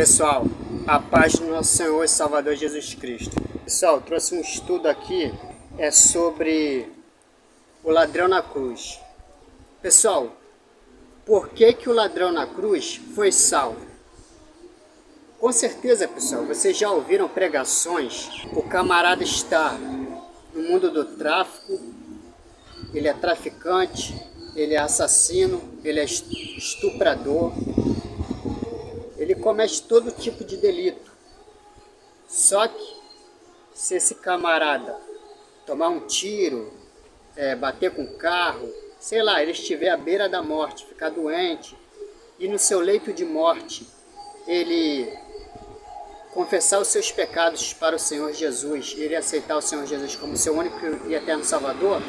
Pessoal, a paz do nosso Senhor e Salvador Jesus Cristo. Pessoal, trouxe um estudo aqui, sobre o ladrão na cruz. Pessoal, por que o ladrão na cruz foi salvo? Com certeza, pessoal, vocês já ouviram pregações. O camarada está no mundo do tráfico, ele é traficante, ele é assassino, ele é estuprador, ele comete todo tipo de delito. Só que se esse camarada tomar um tiro, bater com o carro, sei lá, ele estiver à beira da morte, ficar doente, e no seu leito de morte ele confessar os seus pecados para o Senhor Jesus, ele aceitar o Senhor Jesus como seu único e eterno Salvador,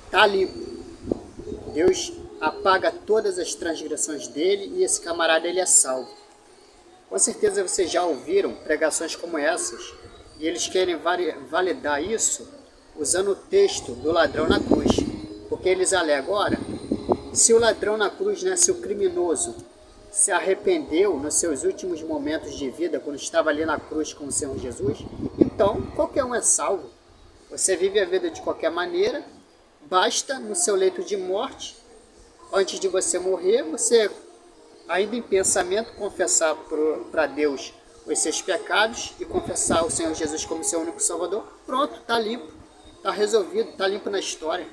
está limpo. Deus apaga todas as transgressões dele e esse camarada ele é salvo. Com certeza vocês já ouviram pregações como essas e eles querem validar isso usando o texto do ladrão na cruz. Porque eles alegam, agora, se o ladrão na cruz, né, se o criminoso se arrependeu nos seus últimos momentos de vida, quando estava ali na cruz com o Senhor Jesus, então qualquer um é salvo. Você vive a vida de qualquer maneira, basta no seu leito de morte, antes de você morrer, você ainda em pensamento confessar para Deus os seus pecados e confessar o Senhor Jesus como seu único Salvador. Pronto, está limpo, está resolvido, está limpo na história,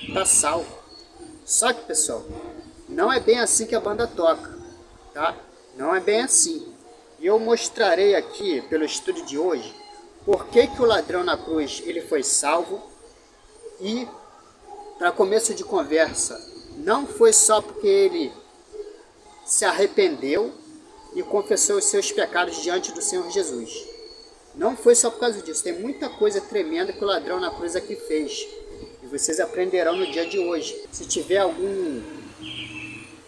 está salvo. Só que, pessoal, não é bem assim que a banda toca, tá? Não é bem assim. E eu mostrarei aqui, pelo estudo de hoje, por que o ladrão na cruz ele foi salvo. E, para começo de conversa, não foi só porque ele se arrependeu e confessou os seus pecados diante do Senhor Jesus. Não foi só por causa disso. Tem muita coisa tremenda que o ladrão na cruz aqui fez. E vocês aprenderão no dia de hoje. Se tiver algum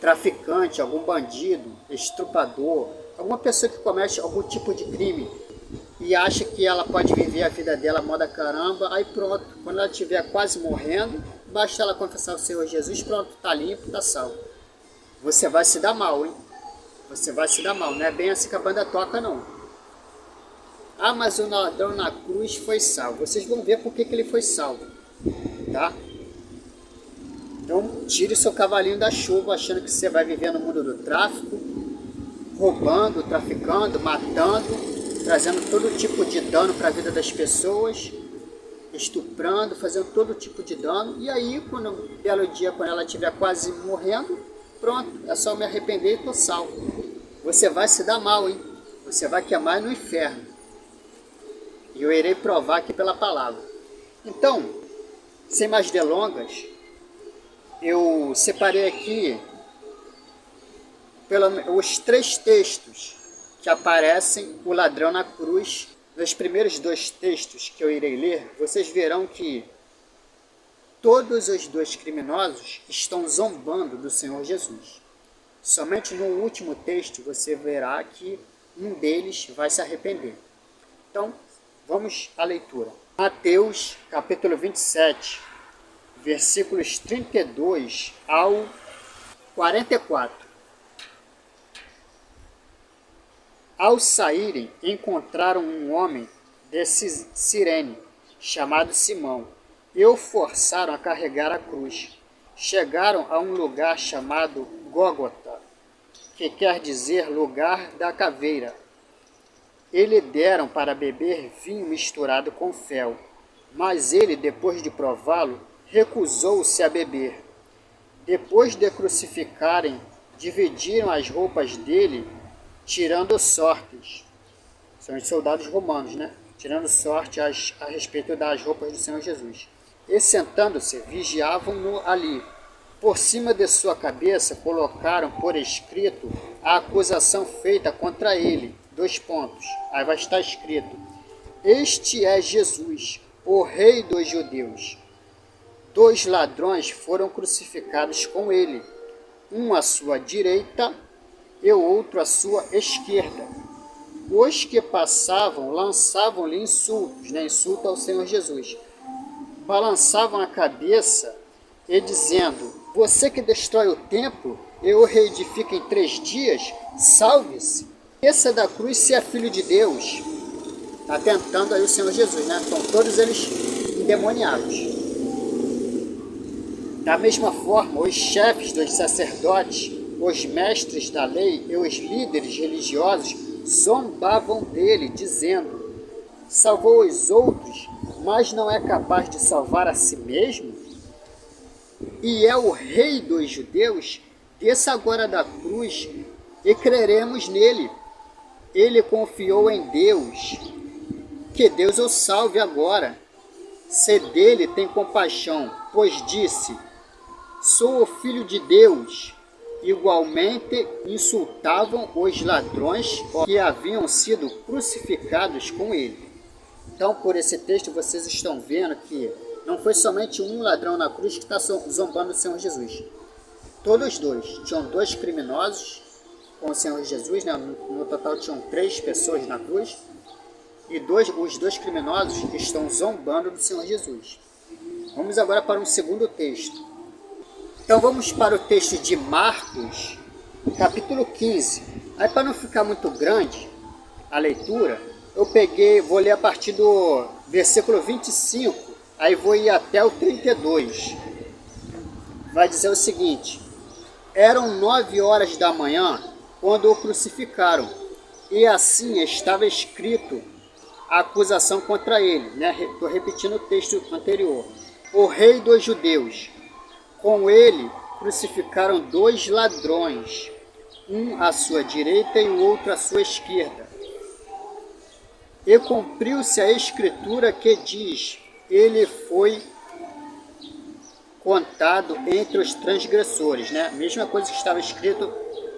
traficante, algum bandido, estuprador, alguma pessoa que comete algum tipo de crime e acha que ela pode viver a vida dela moda caramba, aí pronto, quando ela estiver quase morrendo, basta ela confessar o Senhor Jesus, pronto, está limpo, está salvo. Você vai se dar mal, hein? Você vai se dar mal, não é bem assim que a banda toca, não. Ah, mas o ladrão na cruz foi salvo. Vocês vão ver por que ele foi salvo, tá? Então, tire o seu cavalinho da chuva, achando que você vai viver no mundo do tráfico, roubando, traficando, matando, trazendo todo tipo de dano para a vida das pessoas, estuprando, fazendo todo tipo de dano. E aí, quando um belo dia, quando ela estiver quase morrendo, pronto, é só me arrepender e estou salvo. Você vai se dar mal, hein? Você vai queimar no inferno. E eu irei provar aqui pela palavra. Então, sem mais delongas, eu separei aqui os 3 textos que aparecem o ladrão na cruz. Nos primeiros 2 textos que eu irei ler, vocês verão que todos os 2 criminosos estão zombando do Senhor Jesus. Somente no último texto você verá que um deles vai se arrepender. Então, vamos à leitura. Mateus, capítulo 27, versículos 32 ao 44. Ao saírem, encontraram um homem de Cirene, chamado Simão, e o forçaram a carregar a cruz. Chegaram a um lugar chamado Gólgota, que quer dizer lugar da caveira. E lhe deram para beber vinho misturado com fel, mas ele, depois de prová-lo, recusou-se a beber. Depois de crucificarem, dividiram as roupas dele, tirando sortes. São os soldados romanos, né? Tirando sorte a respeito das roupas do Senhor Jesus. E sentando-se, vigiavam-no ali. Por cima de sua cabeça colocaram por escrito a acusação feita contra ele. 2 pontos. Aí vai estar escrito: Este é Jesus, o Rei dos Judeus. 2 ladrões foram crucificados com ele, um à sua direita e o outro à sua esquerda. Os que passavam lançavam-lhe insultos, né? Insulto ao Senhor Jesus. Balançavam a cabeça e dizendo: Você que destrói o templo eu o reedifico em 3 dias, salve-se, desça da cruz se é filho de Deus. Está tentando aí o Senhor Jesus, né? Estão todos eles endemoniados. Da mesma forma, os chefes dos sacerdotes, os mestres da lei e os líderes religiosos zombavam dele, dizendo: salvou os outros, mas não é capaz de salvar a si mesmo? E é o rei dos judeus? Desça agora da cruz e creremos nele. Ele confiou em Deus. Que Deus o salve agora. Se dele tem compaixão, pois disse: sou o filho de Deus. Igualmente insultavam os ladrões que haviam sido crucificados com ele. Então, por esse texto, vocês estão vendo que não foi somente um ladrão na cruz que está zombando do Senhor Jesus. Todos dois. Tinham 2 criminosos com o Senhor Jesus, né? No total tinham 3 pessoas na cruz. E os 2 criminosos estão zombando do Senhor Jesus. Vamos agora para um segundo texto. Então vamos para o texto de Marcos, capítulo 15. Aí, para não ficar muito grande a leitura, vou ler a partir do versículo 25, aí vou ir até o 32. Vai dizer o seguinte: eram 9 horas da manhã quando o crucificaram, e assim estava escrito a acusação contra ele, né? Estou repetindo o texto anterior. O rei dos judeus. Com ele crucificaram 2 ladrões, um à sua direita e o outro à sua esquerda. E cumpriu-se a escritura que diz: ele foi contado entre os transgressores, né? Mesma coisa que estava escrito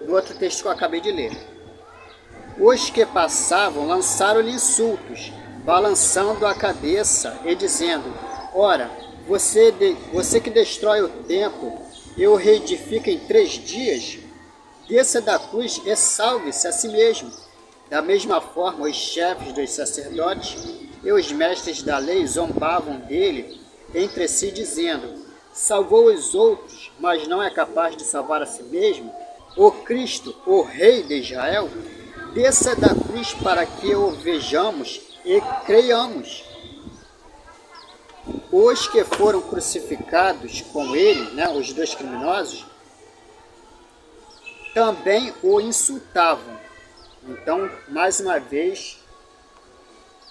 no outro texto que eu acabei de ler. Os que passavam lançaram-lhe insultos, balançando a cabeça e dizendo: ora, você que destrói o templo e o reedifica em 3 dias, desça da cruz e salve-se a si mesmo. Da mesma forma, os chefes dos sacerdotes e os mestres da lei zombavam dele entre si, dizendo: salvou os outros, mas não é capaz de salvar a si mesmo? O Cristo, o Rei de Israel, desça da cruz para que o vejamos e creiamos. Os que foram crucificados com ele, né, os 2 criminosos, também o insultavam. Então, mais uma vez,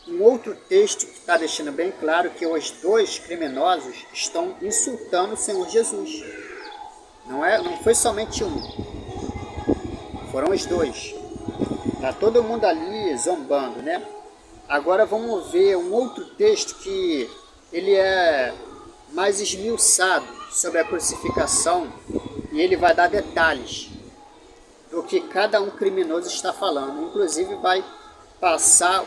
um outro texto que está deixando bem claro que os 2 criminosos estão insultando o Senhor Jesus. Não foi somente um, foram os 2. Está todo mundo ali zombando, né? Agora vamos ver um outro texto que ele é mais esmiuçado sobre a crucificação e ele vai dar detalhes do que cada um criminoso está falando. Inclusive vai passar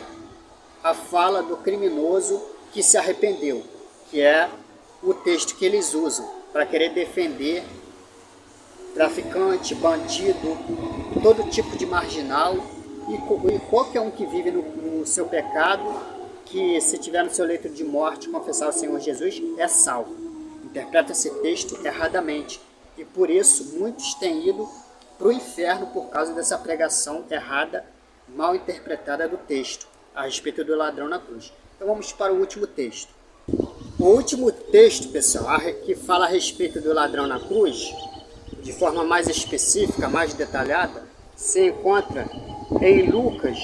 a fala do criminoso que se arrependeu, que é o texto que eles usam para querer defender traficante, bandido, todo tipo de marginal e qualquer um que vive no seu pecado, que se tiver no seu leito de morte confessar o Senhor Jesus, é salvo. Interpreta esse texto erradamente. E por isso muitos têm ido para o inferno por causa dessa pregação errada, mal interpretada do texto, a respeito do ladrão na cruz. Então vamos para o último texto. O último texto, pessoal, que fala a respeito do ladrão na cruz, de forma mais específica, mais detalhada, se encontra em Lucas,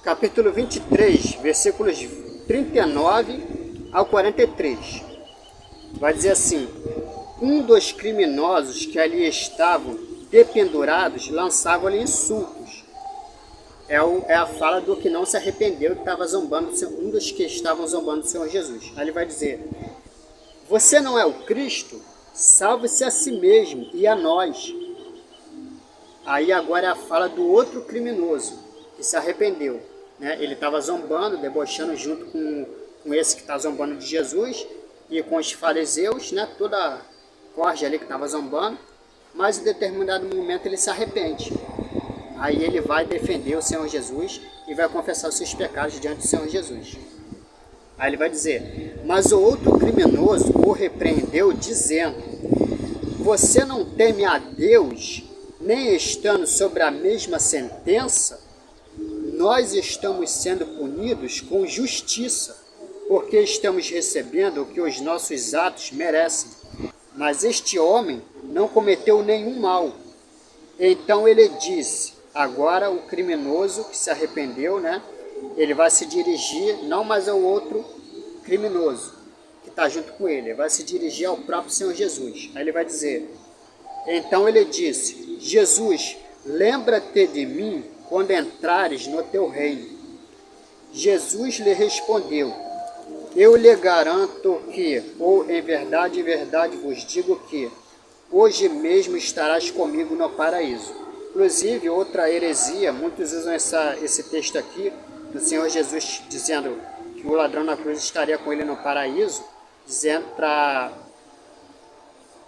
capítulo 23, versículos 39 ao 43. Vai dizer assim: um dos criminosos que ali estavam dependurados lançava-lhe insultos. É a fala do que não se arrependeu, que estava zombando, um dos que estavam zombando do Senhor Jesus. Aí ele vai dizer: você não é o Cristo? Salve-se a si mesmo e a nós. Aí agora é a fala do outro criminoso que se arrependeu, né? Ele estava zombando, debochando junto com esse que está zombando de Jesus e com os fariseus, né? Toda a corja ali que estava zombando, mas em determinado momento ele se arrepende. Aí ele vai defender o Senhor Jesus e vai confessar os seus pecados diante do Senhor Jesus. Aí ele vai dizer: mas o outro criminoso o repreendeu, dizendo: você não teme a Deus, nem estando sobre a mesma sentença? Nós estamos sendo punidos com justiça, porque estamos recebendo o que os nossos atos merecem. Mas este homem não cometeu nenhum mal. Então ele disse, agora o criminoso que se arrependeu, né? Ele vai se dirigir não mais ao outro criminoso que está junto com ele vai se dirigir ao próprio Senhor Jesus. Aí ele vai dizer, então ele disse, Jesus, lembra-te de mim quando entrares no teu reino. Jesus lhe respondeu, eu lhe garanto que, ou em verdade vos digo que, hoje mesmo estarás comigo no paraíso. Inclusive, outra heresia, muitos usam esse texto aqui, do Senhor Jesus dizendo que o ladrão na cruz estaria com ele no paraíso, dizendo para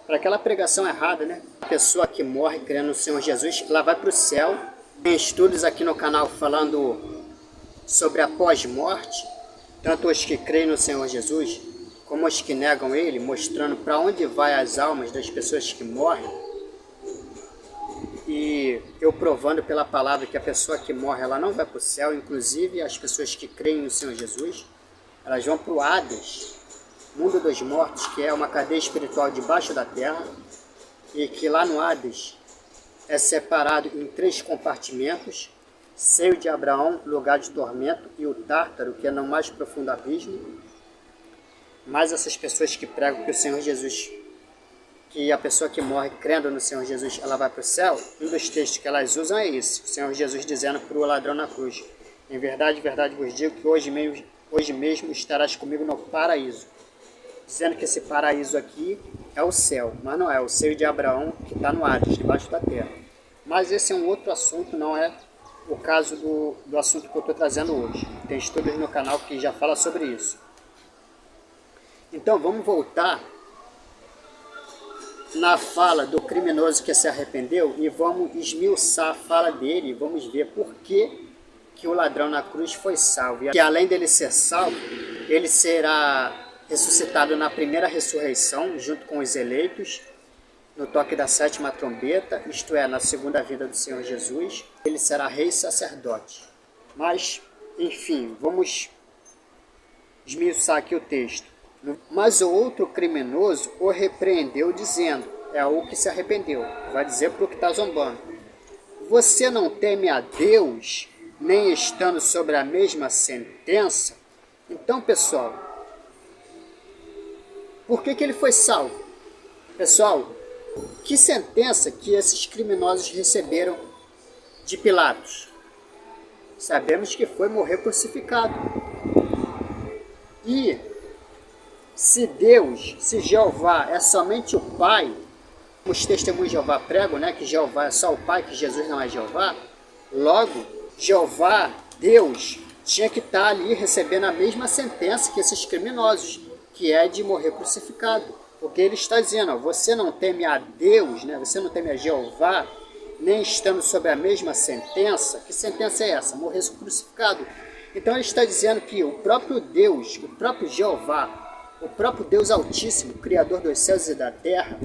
aquela pregação errada, né? A pessoa que morre crendo no Senhor Jesus, ela vai para o céu. Tem estudos aqui no canal falando sobre a pós-morte, tanto os que creem no Senhor Jesus, como os que negam Ele, mostrando para onde vai as almas das pessoas que morrem. E eu provando pela palavra que a pessoa que morre, ela não vai para o céu, inclusive as pessoas que creem no Senhor Jesus, elas vão para o Hades, mundo dos mortos, que é uma cadeia espiritual debaixo da terra, e que lá no Hades é separado em 3 compartimentos, seio de Abraão, lugar de tormento, e o Tártaro, que é no mais profundo abismo. Mas essas pessoas que pregam que o Senhor Jesus, que a pessoa que morre crendo no Senhor Jesus, ela vai para o céu, um dos textos que elas usam é esse, o Senhor Jesus dizendo para o ladrão na cruz, em verdade vos digo que hoje mesmo estarás comigo no paraíso. Dizendo que esse paraíso aqui é o céu, mas não é o seio de Abraão que está no Hades, debaixo da terra. Mas esse é um outro assunto, não é o caso do assunto que eu estou trazendo hoje. Tem estudos no canal que já fala sobre isso. Então vamos voltar na fala do criminoso que se arrependeu e vamos esmiuçar a fala dele e vamos ver por que o ladrão na cruz foi salvo. E que além dele ser salvo, ele será ressuscitado na primeira ressurreição, junto com os eleitos, no toque da 7ª trombeta, isto é, na segunda vinda do Senhor Jesus. Ele será rei e sacerdote. Mas, enfim, vamos esmiuçar aqui o texto. Mas o outro criminoso o repreendeu, dizendo, é o que se arrependeu, vai dizer para o que está zombando, você não teme a Deus, nem estando sobre a mesma sentença? Então, pessoal, por que ele foi salvo? Pessoal, que sentença que esses criminosos receberam de Pilatos? Sabemos que foi morrer crucificado. E se Deus, se Jeová é somente o Pai, os testemunhos de Jeová pregam, né, que Jeová é só o Pai, que Jesus não é Jeová, logo, Jeová, Deus, tinha que estar ali recebendo a mesma sentença que esses criminosos, que é de morrer crucificado. Porque ele está dizendo, ó, você não teme a Deus, né? Você não teme a Jeová, nem estando sob a mesma sentença. Que sentença é essa? Morrer crucificado. Então ele está dizendo que o próprio Deus, o próprio Jeová, o próprio Deus Altíssimo, Criador dos céus e da terra,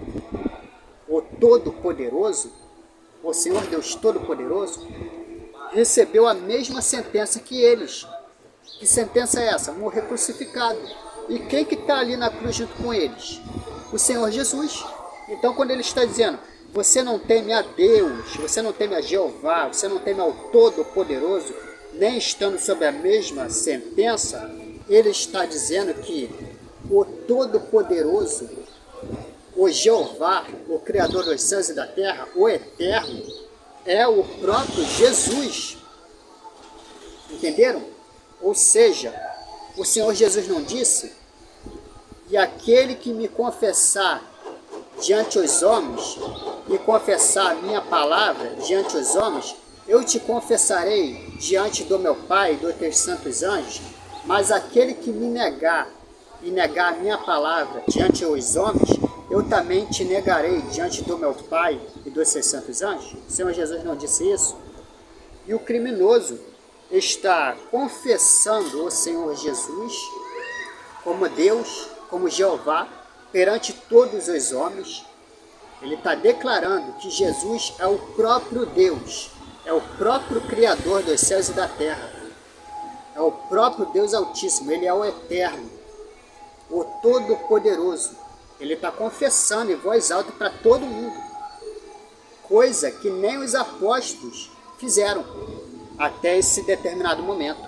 o Todo-Poderoso, o Senhor Deus Todo-Poderoso, recebeu a mesma sentença que eles. Que sentença é essa? Morrer crucificado. E quem que está ali na cruz junto com eles? O Senhor Jesus. Então quando ele está dizendo, você não teme a Deus, você não teme a Jeová, você não teme ao Todo-Poderoso, nem estando sob a mesma sentença, ele está dizendo que o Todo-Poderoso, o Jeová, o Criador dos céus e da terra, o Eterno, é o próprio Jesus. Entenderam? Ou seja, o Senhor Jesus não disse, e aquele que me confessar diante os homens, e confessar a minha palavra diante os homens, eu te confessarei diante do meu Pai e dos teus santos anjos, mas aquele que me negar, e negar a minha palavra diante os homens, eu também te negarei diante do meu Pai e dos seus santos anjos. O Senhor Jesus não disse isso? E o criminoso está confessando o Senhor Jesus como Deus, como Jeová, perante todos os homens, Ele está declarando que Jesus é o próprio Deus, é o próprio Criador dos céus e da terra, é o próprio Deus Altíssimo, ele é o Eterno, o Todo-Poderoso. Ele está confessando em voz alta para todo mundo, coisa que nem os apóstolos fizeram até esse determinado momento.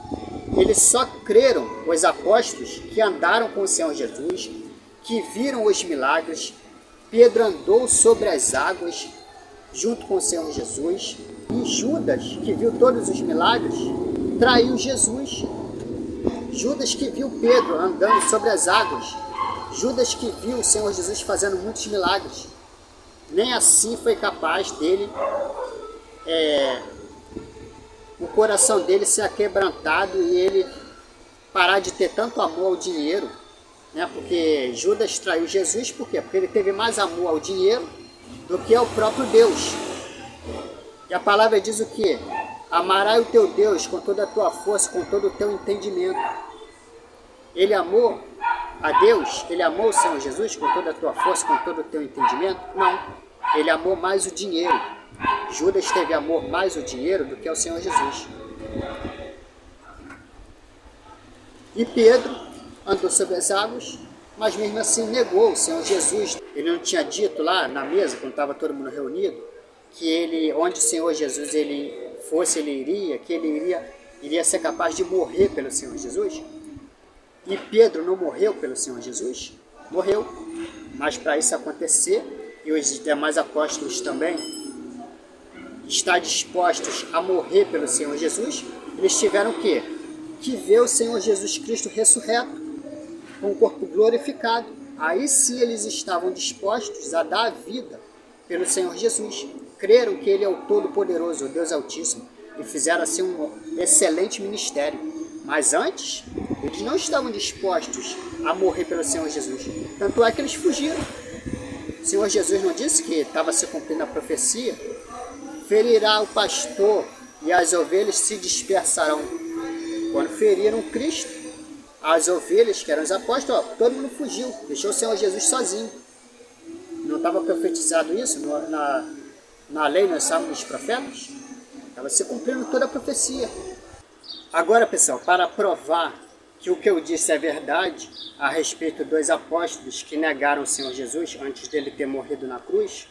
Eles só creram, os apóstolos, que andaram com o Senhor Jesus, que viram os milagres. Pedro andou sobre as águas junto com o Senhor Jesus. E Judas, que viu todos os milagres, traiu Jesus. Judas que viu Pedro andando sobre as águas. Judas que viu o Senhor Jesus fazendo muitos milagres. Nem assim foi capaz dele, o coração dele ser aquebrantado e ele parar de ter tanto amor ao dinheiro, né? Porque Judas traiu Jesus, por quê? Porque ele teve mais amor ao dinheiro do que ao próprio Deus. E a palavra diz o quê? Amarás o teu Deus com toda a tua força, com todo o teu entendimento. Ele amou a Deus? Ele amou o Senhor Jesus com toda a tua força, com todo o teu entendimento? Não. Ele amou mais o dinheiro. Judas teve amor mais o dinheiro do que ao Senhor Jesus. E Pedro andou sobre as águas, mas mesmo assim negou o Senhor Jesus. Ele não tinha dito lá na mesa, quando estava todo mundo reunido, que ele, onde o Senhor Jesus ele fosse, ele iria, que ele iria ser capaz de morrer pelo Senhor Jesus. E Pedro não morreu pelo Senhor Jesus? Morreu. Mas para isso acontecer, e os demais apóstolos também, estar dispostos a morrer pelo Senhor Jesus, eles tiveram o quê? Que ver o Senhor Jesus Cristo ressurreto, com o corpo glorificado. Aí sim eles estavam dispostos a dar a vida pelo Senhor Jesus. Creram que Ele é o Todo-Poderoso, o Deus Altíssimo, e fizeram assim um excelente ministério. Mas antes, eles não estavam dispostos a morrer pelo Senhor Jesus. Tanto é que eles fugiram. O Senhor Jesus não disse que estava se cumprindo a profecia? Ferirá o pastor e as ovelhas se dispersarão. Quando feriram Cristo, as ovelhas, que eram os apóstolos, todo mundo fugiu, deixou o Senhor Jesus sozinho. Não estava profetizado isso na lei, nos salmos dos profetas? Estava se cumprindo toda a profecia. Agora, pessoal, para provar que o que eu disse é verdade a respeito dos apóstolos que negaram o Senhor Jesus antes dele ter morrido na cruz,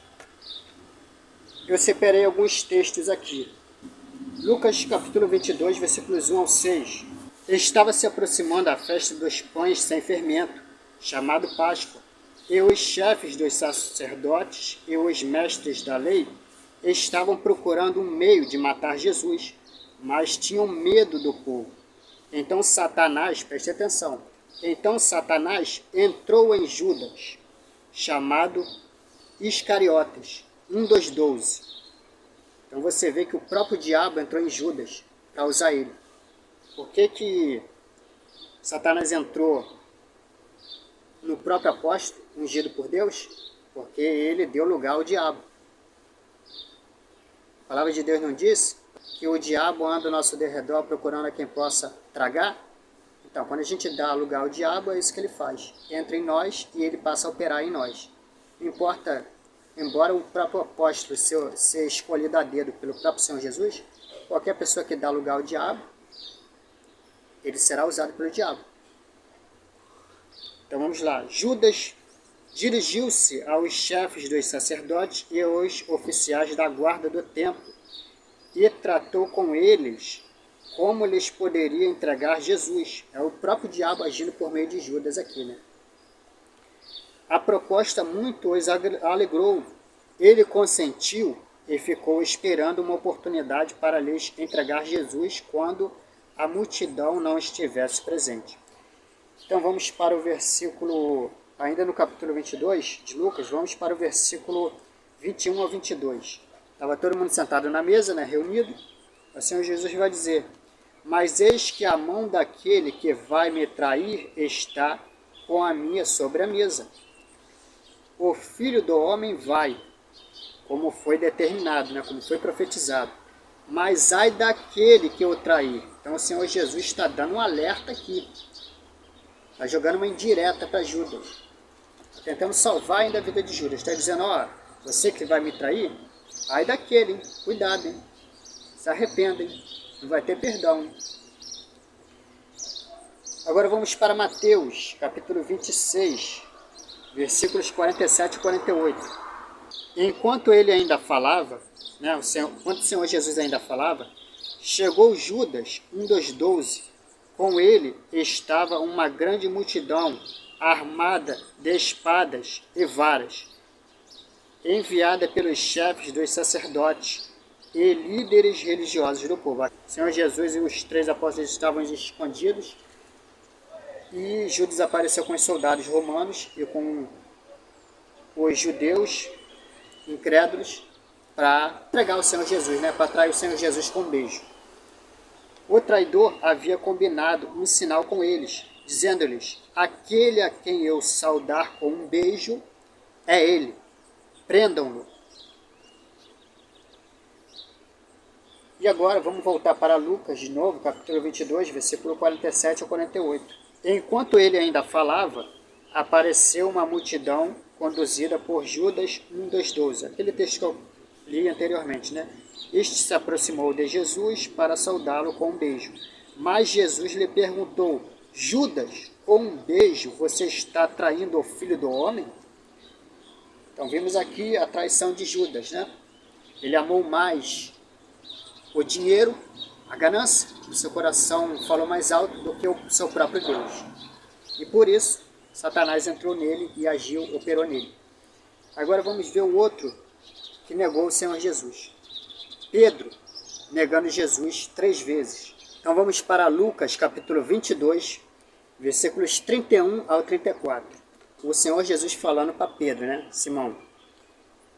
eu separei alguns textos aqui. Lucas capítulo 22, versículos 1 ao 6. Estava se aproximando a festa dos pães sem fermento, chamado Páscoa, e os chefes dos sacerdotes e os mestres da lei estavam procurando um meio de matar Jesus, mas tinham medo do povo. Então Satanás, preste atenção, então Satanás entrou em Judas, chamado Iscariotes, um dos 12. Então você vê que o próprio diabo entrou em Judas para usar ele. Por que Satanás entrou no próprio apóstolo, ungido por Deus? Porque ele deu lugar ao diabo. A palavra de Deus não diz que o diabo anda ao nosso derredor procurando a quem possa tragar? Então, quando a gente dá lugar ao diabo, é isso que ele faz. Entra em nós e ele passa a operar em nós. Não importa, embora o próprio apóstolo ser escolhido a dedo pelo próprio Senhor Jesus, qualquer pessoa que dá lugar ao diabo, ele será usado pelo diabo. Então vamos lá. Judas dirigiu-se aos chefes dos sacerdotes e aos oficiais da guarda do templo e tratou com eles como lhes poderia entregar Jesus. É o próprio diabo agindo por meio de Judas aqui, né? A proposta muito os alegrou. Ele consentiu e ficou esperando uma oportunidade para lhes entregar Jesus quando a multidão não estivesse presente. Então vamos para o versículo, ainda no capítulo 22 de Lucas, vamos para o versículo 21 ao 22. Estava todo mundo sentado na mesa, né, reunido. O Senhor Jesus vai dizer: mas eis que a mão daquele que vai me trair está com a minha sobre a mesa. O Filho do Homem vai, como foi determinado, né, como foi profetizado. Mas ai daquele que o trair. Então o Senhor Jesus está dando um alerta aqui. Está jogando uma indireta para Judas. Está tentando salvar ainda a vida de Judas. Está dizendo, ó, Você que vai me trair? Ai daquele, hein? Cuidado, hein? Se arrependa, hein? Não vai ter perdão, hein? Agora vamos para Mateus, capítulo 26, versículos 47 e 48. Enquanto ele ainda falava, né, enquanto o Senhor Jesus ainda falava, chegou Judas, um dos 12. Com ele estava uma grande multidão, armada de espadas e varas, enviada pelos chefes dos sacerdotes e líderes religiosos do povo. O Senhor Jesus e os 3 apóstolos estavam escondidos, e Judas apareceu com os soldados romanos e com os judeus incrédulos para entregar o Senhor Jesus, né? Para trair o Senhor Jesus com um beijo. O traidor havia combinado um sinal com eles, dizendo-lhes: aquele a quem eu saudar com um beijo é ele, prendam-no. E agora vamos voltar para Lucas de novo, capítulo 22, versículo 47 ao 48. Enquanto ele ainda falava, apareceu uma multidão conduzida por Judas, um dos 12. Aquele texto que eu li anteriormente, né? Este se aproximou de Jesus para saudá-lo com um beijo. Mas Jesus lhe perguntou: Judas, com um beijo você está traindo o Filho do Homem? Então vimos aqui a traição de Judas, né? Ele amou mais o dinheiro, a ganância, o seu coração falou mais alto do que o seu próprio Deus. E por isso, Satanás entrou nele e agiu, operou nele. Agora vamos ver o outro que negou o Senhor Jesus. Pedro, negando Jesus 3 vezes. Então vamos para Lucas, capítulo 22, versículos 31 ao 34. O Senhor Jesus falando para Pedro, né? Simão.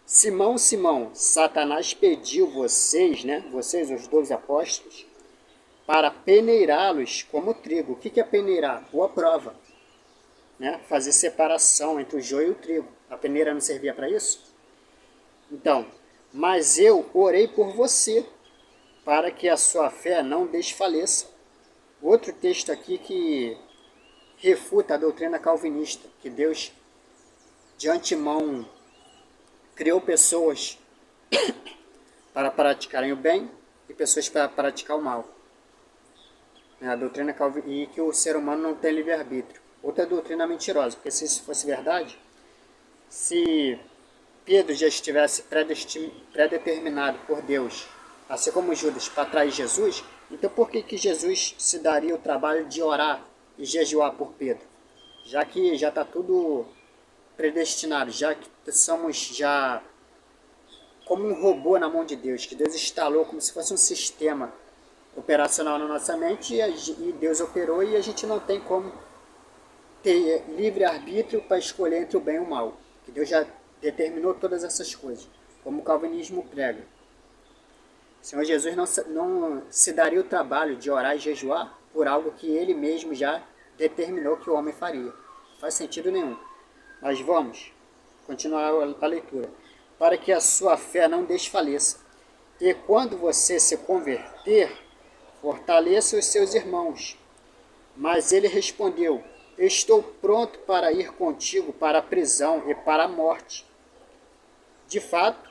Simão, Simão, Satanás pediu vocês, né? Vocês, os 12 apóstolos, para peneirá-los como trigo. O que é peneirar? Boa prova. Né? Fazer separação entre o joio e o trigo. A peneira não servia para isso? Então, mas eu orei por você, para que a sua fé não desfaleça. Outro texto aqui que refuta a doutrina calvinista, que Deus de antemão criou pessoas para praticarem o bem e pessoas para praticar o mal. A doutrina calvinista, e que o ser humano não tem livre-arbítrio. Outra doutrina mentirosa, porque se isso fosse verdade, se Pedro já estivesse predeterminado por Deus, assim como Judas, para trair Jesus, então por que Jesus se daria o trabalho de orar e jejuar por Pedro? Já que já está tudo predestinado, já que somos já como um robô na mão de Deus, que Deus instalou como se fosse um sistema operacional na nossa mente, e Deus operou, e a gente não tem como ter livre-arbítrio para escolher entre o bem e o mal, que Deus já determinou todas essas coisas, como o calvinismo prega. O Senhor Jesus não se daria o trabalho de orar e jejuar por algo que ele mesmo já determinou que o homem faria. Não faz sentido nenhum. Mas vamos continuar a leitura. Para que a sua fé não desfaleça. E quando você se converter, fortaleça os seus irmãos. Mas ele respondeu: estou pronto para ir contigo para a prisão e para a morte. De fato,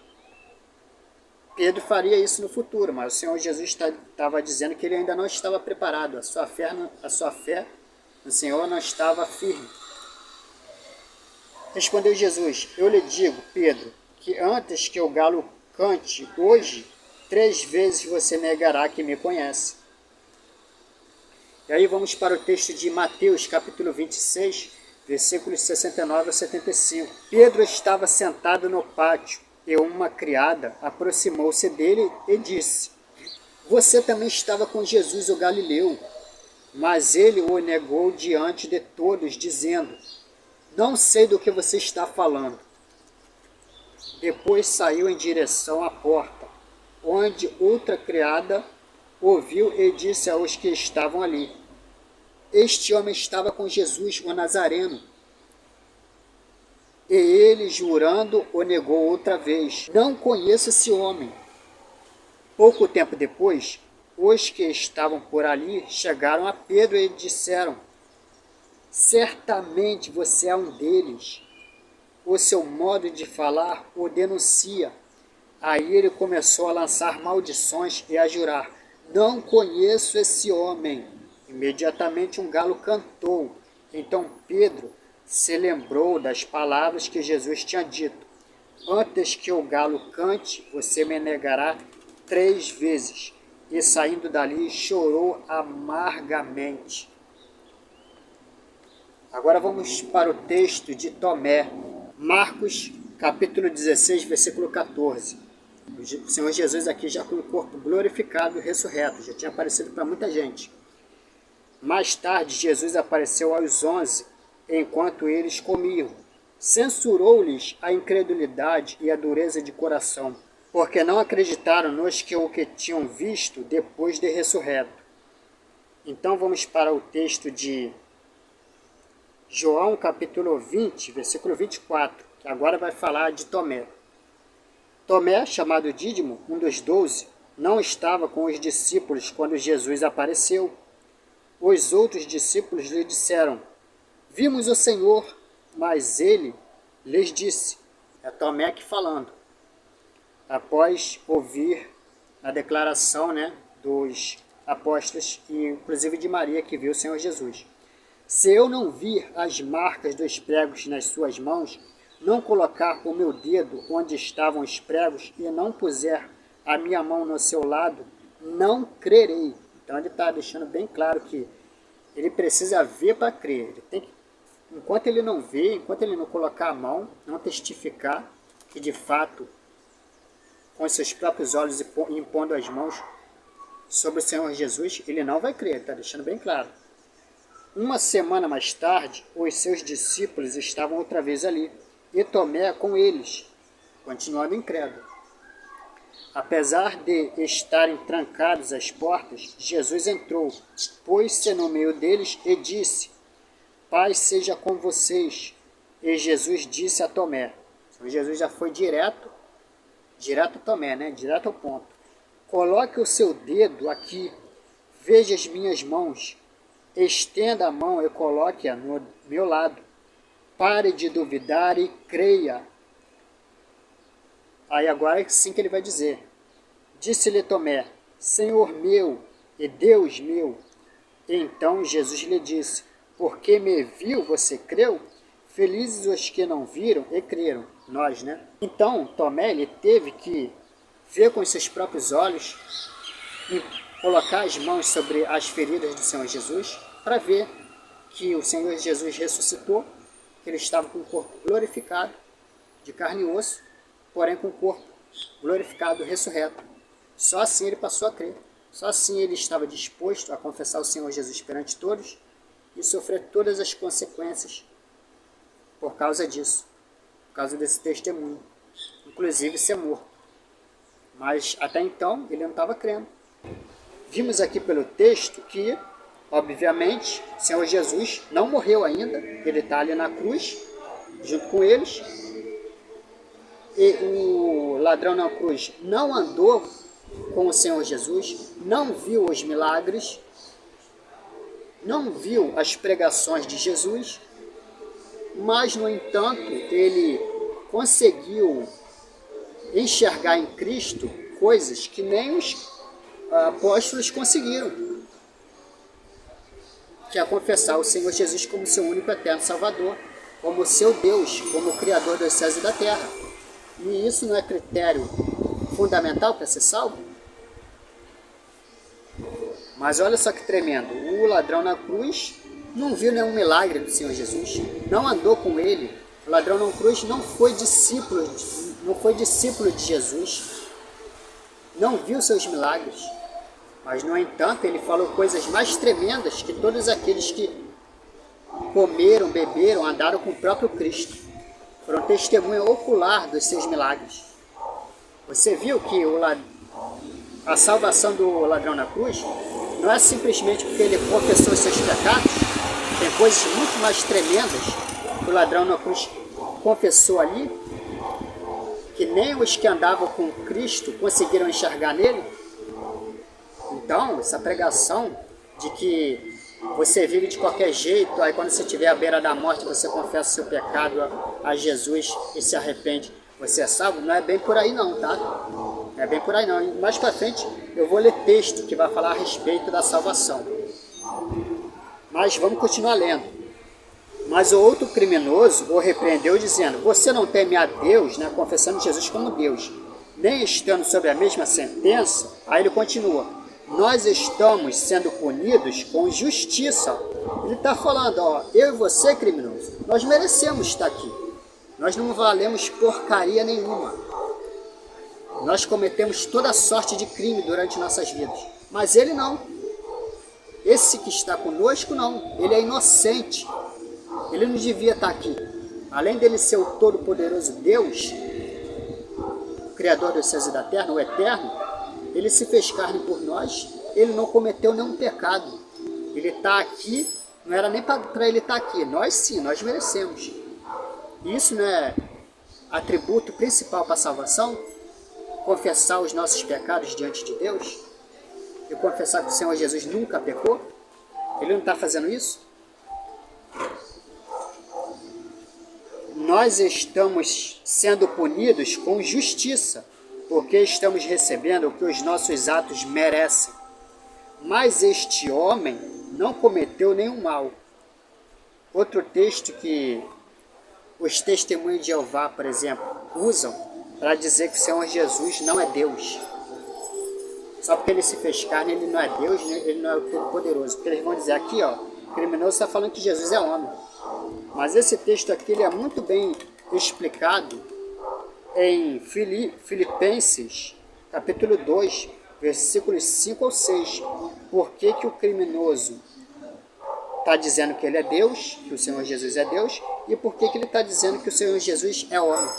Pedro faria isso no futuro, mas o Senhor Jesus estava dizendo que ele ainda não estava preparado. A sua fé no Senhor não estava firme. Respondeu Jesus: eu lhe digo, Pedro, que antes que o galo cante hoje, 3 vezes você negará que me conhece. E aí vamos para o texto de Mateus, capítulo 26, versículos 69 a 75. Pedro estava sentado no pátio, e uma criada aproximou-se dele e disse: você também estava com Jesus o Galileu. Mas ele o negou diante de todos, dizendo: não sei do que você está falando. Depois saiu em direção à porta, onde outra criada ouviu e disse aos que estavam ali: este homem estava com Jesus, o Nazareno. E ele, jurando, o negou outra vez: não conheço esse homem. Pouco tempo depois, os que estavam por ali chegaram a Pedro e disseram: certamente você é um deles, o seu modo de falar o denuncia. Aí ele começou a lançar maldições e a jurar: não conheço esse homem. Imediatamente um galo cantou. Então Pedro se lembrou das palavras que Jesus tinha dito: antes que o galo cante, você me negará 3 vezes. E saindo dali, chorou amargamente. Agora vamos para o texto de Tomé. Marcos, capítulo 16, versículo 14. O Senhor Jesus aqui já com o corpo glorificado e ressurreto. Já tinha aparecido para muita gente. Mais tarde, Jesus apareceu aos 11, enquanto eles comiam. Censurou-lhes a incredulidade e a dureza de coração, porque não acreditaram nos que o que tinham visto depois de ressurreto. Então vamos para o texto de João, capítulo 20, versículo 24, que agora vai falar de Tomé. Tomé, chamado Dídimo, um dos 12, não estava com os discípulos quando Jesus apareceu. Os outros discípulos lhe disseram: vimos o Senhor. Mas ele lhes disse, é Tomé aqui falando, após ouvir a declaração, dos apóstolos, e inclusive de Maria, que viu o Senhor Jesus: se eu não vir as marcas dos pregos nas suas mãos, não colocar o meu dedo onde estavam os pregos e não puser a minha mão no seu lado, não crerei. Então ele está deixando bem claro que ele precisa ver para crer. Ele tem que, enquanto ele não vê, enquanto ele não colocar a mão, não testificar que de fato, com seus próprios olhos e impondo as mãos sobre o Senhor Jesus, ele não vai crer. Está deixando bem claro. Uma semana mais tarde, os seus discípulos estavam outra vez ali, e Tomé com eles, continuando incrédulo. Apesar de estarem trancadas as portas, Jesus entrou, pôs-se no meio deles e disse: paz seja com vocês. E Jesus disse a Tomé, então Jesus já foi direto a Tomé, direto ao ponto: coloque o seu dedo aqui, veja as minhas mãos, estenda a mão e coloque-a no meu lado. Pare de duvidar e creia. Aí agora é sim que ele vai dizer: disse-lhe Tomé, Senhor meu e Deus meu. Então Jesus lhe disse: porque me viu, você creu? Felizes os que não viram e creram. Nós, Então Tomé, ele teve que ver com seus próprios olhos e colocar as mãos sobre as feridas do Senhor Jesus para ver que o Senhor Jesus ressuscitou, que ele estava com o corpo glorificado, de carne e osso, porém com o corpo glorificado, ressurreto. Só assim ele passou a crer. Só assim ele estava disposto a confessar o Senhor Jesus perante todos e sofrer todas as consequências por causa disso, por causa desse testemunho, inclusive ser morto. Mas até então ele não estava crendo. Vimos aqui pelo texto que, obviamente, o Senhor Jesus não morreu ainda, ele está ali na cruz, junto com eles, e o ladrão na cruz não andou com o Senhor Jesus, não viu os milagres, não viu as pregações de Jesus, mas, no entanto, ele conseguiu enxergar em Cristo coisas que nem os apóstolos conseguiram, que é confessar o Senhor Jesus como seu único e eterno Salvador, como seu Deus, como o Criador dos céus e da terra. E isso não é critério fundamental para ser salvo? Mas olha só que tremendo, o ladrão na cruz não viu nenhum milagre do Senhor Jesus, não andou com ele. O ladrão na cruz não foi discípulo de Jesus, não viu seus milagres, mas no entanto ele falou coisas mais tremendas que todos aqueles que comeram, beberam, andaram com o próprio Cristo, foram testemunha ocular dos seus milagres. Você viu que a salvação do ladrão na cruz não é simplesmente porque ele confessou seus pecados. Tem coisas muito mais tremendas que o ladrão na cruz confessou ali, que nem os que andavam com Cristo conseguiram enxergar nele. Então, essa pregação de que você vive de qualquer jeito, aí quando você estiver à beira da morte, você confessa o seu pecado a Jesus e se arrepende, você é salvo? Não é bem por aí não, tá? Não é bem por aí não. Mais pra frente eu vou ler texto que vai falar a respeito da salvação. Mas vamos continuar lendo. Mas o outro criminoso o repreendeu dizendo, você não teme a Deus, né, confessando Jesus como Deus, nem estando sob a mesma sentença. Aí ele continua, nós estamos sendo punidos com justiça. Ele está falando, ó, eu e você, criminoso, nós merecemos estar aqui. Nós não valemos porcaria nenhuma. Nós cometemos toda sorte de crime durante nossas vidas. Mas ele não. Esse que está conosco não. Ele é inocente. Ele não devia estar aqui. Além dele ser o todo-poderoso Deus, o Criador dos céus e da terra, o Eterno, ele se fez carne por nós, ele não cometeu nenhum pecado. Ele está aqui, não era nem para ele estar aqui. Nós sim, nós merecemos. Isso não é atributo principal para a salvação? Confessar os nossos pecados diante de Deus? E confessar que o Senhor Jesus nunca pecou? Ele não está fazendo isso? Nós estamos sendo punidos com justiça, porque estamos recebendo o que os nossos atos merecem. Mas este homem não cometeu nenhum mal. Outro texto que os testemunhos de Jeová, por exemplo, usam para dizer que o Senhor Jesus não é Deus. Só porque ele se fez carne, ele não é Deus, ele não é o Todo-Poderoso. Porque eles vão dizer aqui, ó, o criminoso está falando que Jesus é homem. Mas esse texto aqui ele é muito bem explicado em Filipenses, capítulo 2, versículos 5 ou 6. Por que que o criminoso está dizendo que ele é Deus, que o Senhor Jesus é Deus, e por que que ele está dizendo que o Senhor Jesus é homem?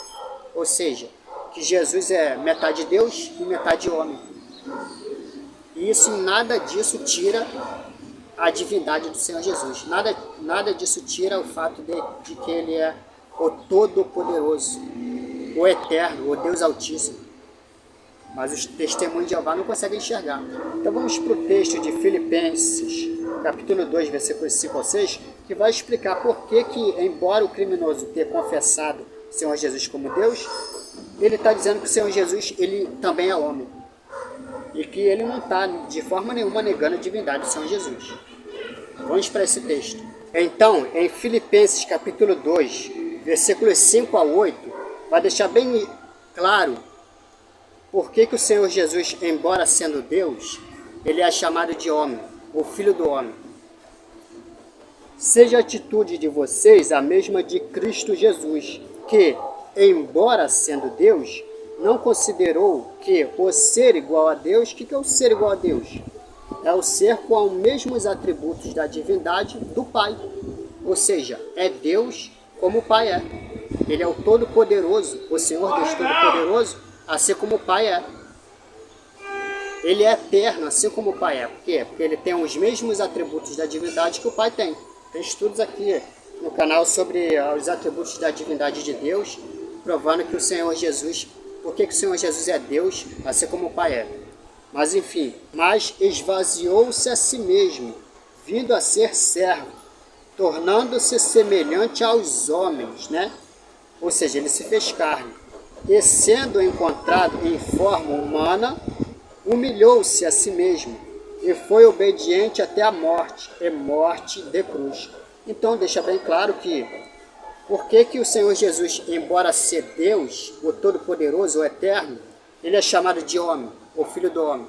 Ou seja, que Jesus é metade Deus e metade homem. E isso, nada disso tira a divindade do Senhor Jesus. Nada disso tira o fato de que ele é o Todo-Poderoso, o Eterno, o Deus Altíssimo. Mas os testemunhos de Jeová não conseguem enxergar. Então vamos para o texto de Filipenses, capítulo 2, versículos 5 ao 6, que vai explicar por que, embora o criminoso tenha confessado o Senhor Jesus como Deus, ele está dizendo que o Senhor Jesus ele também é homem. E que ele não está de forma nenhuma negando a divindade do Senhor Jesus. Vamos para esse texto. Então, em Filipenses capítulo 2, versículos 5 a 8, vai deixar bem claro por que o Senhor Jesus, embora sendo Deus, ele é chamado de homem, o Filho do Homem. Seja a atitude de vocês a mesma de Cristo Jesus, que, embora sendo Deus, não considerou que o ser igual a Deus, o que é o ser igual a Deus? É o ser com os mesmos atributos da divindade do Pai. Ou seja, é Deus como o Pai é. Ele é o Todo-Poderoso, o Senhor Deus Todo-Poderoso, assim como o Pai é. Ele é eterno, assim como o Pai é. Por quê? Porque ele tem os mesmos atributos da divindade que o Pai tem. Tem estudos aqui no canal sobre os atributos da divindade de Deus, provando que o Senhor Jesus... Por que o Senhor Jesus é Deus, assim como o Pai é? Mas enfim, mas esvaziou-se a si mesmo, vindo a ser servo, tornando-se semelhante aos homens, né? Ou seja, ele se fez carne. E sendo encontrado em forma humana, humilhou-se a si mesmo, e foi obediente até a morte, e morte de cruz. Então deixa bem claro que por que o Senhor Jesus, embora ser Deus, o Todo-Poderoso, o Eterno, ele é chamado de homem, o Filho do Homem?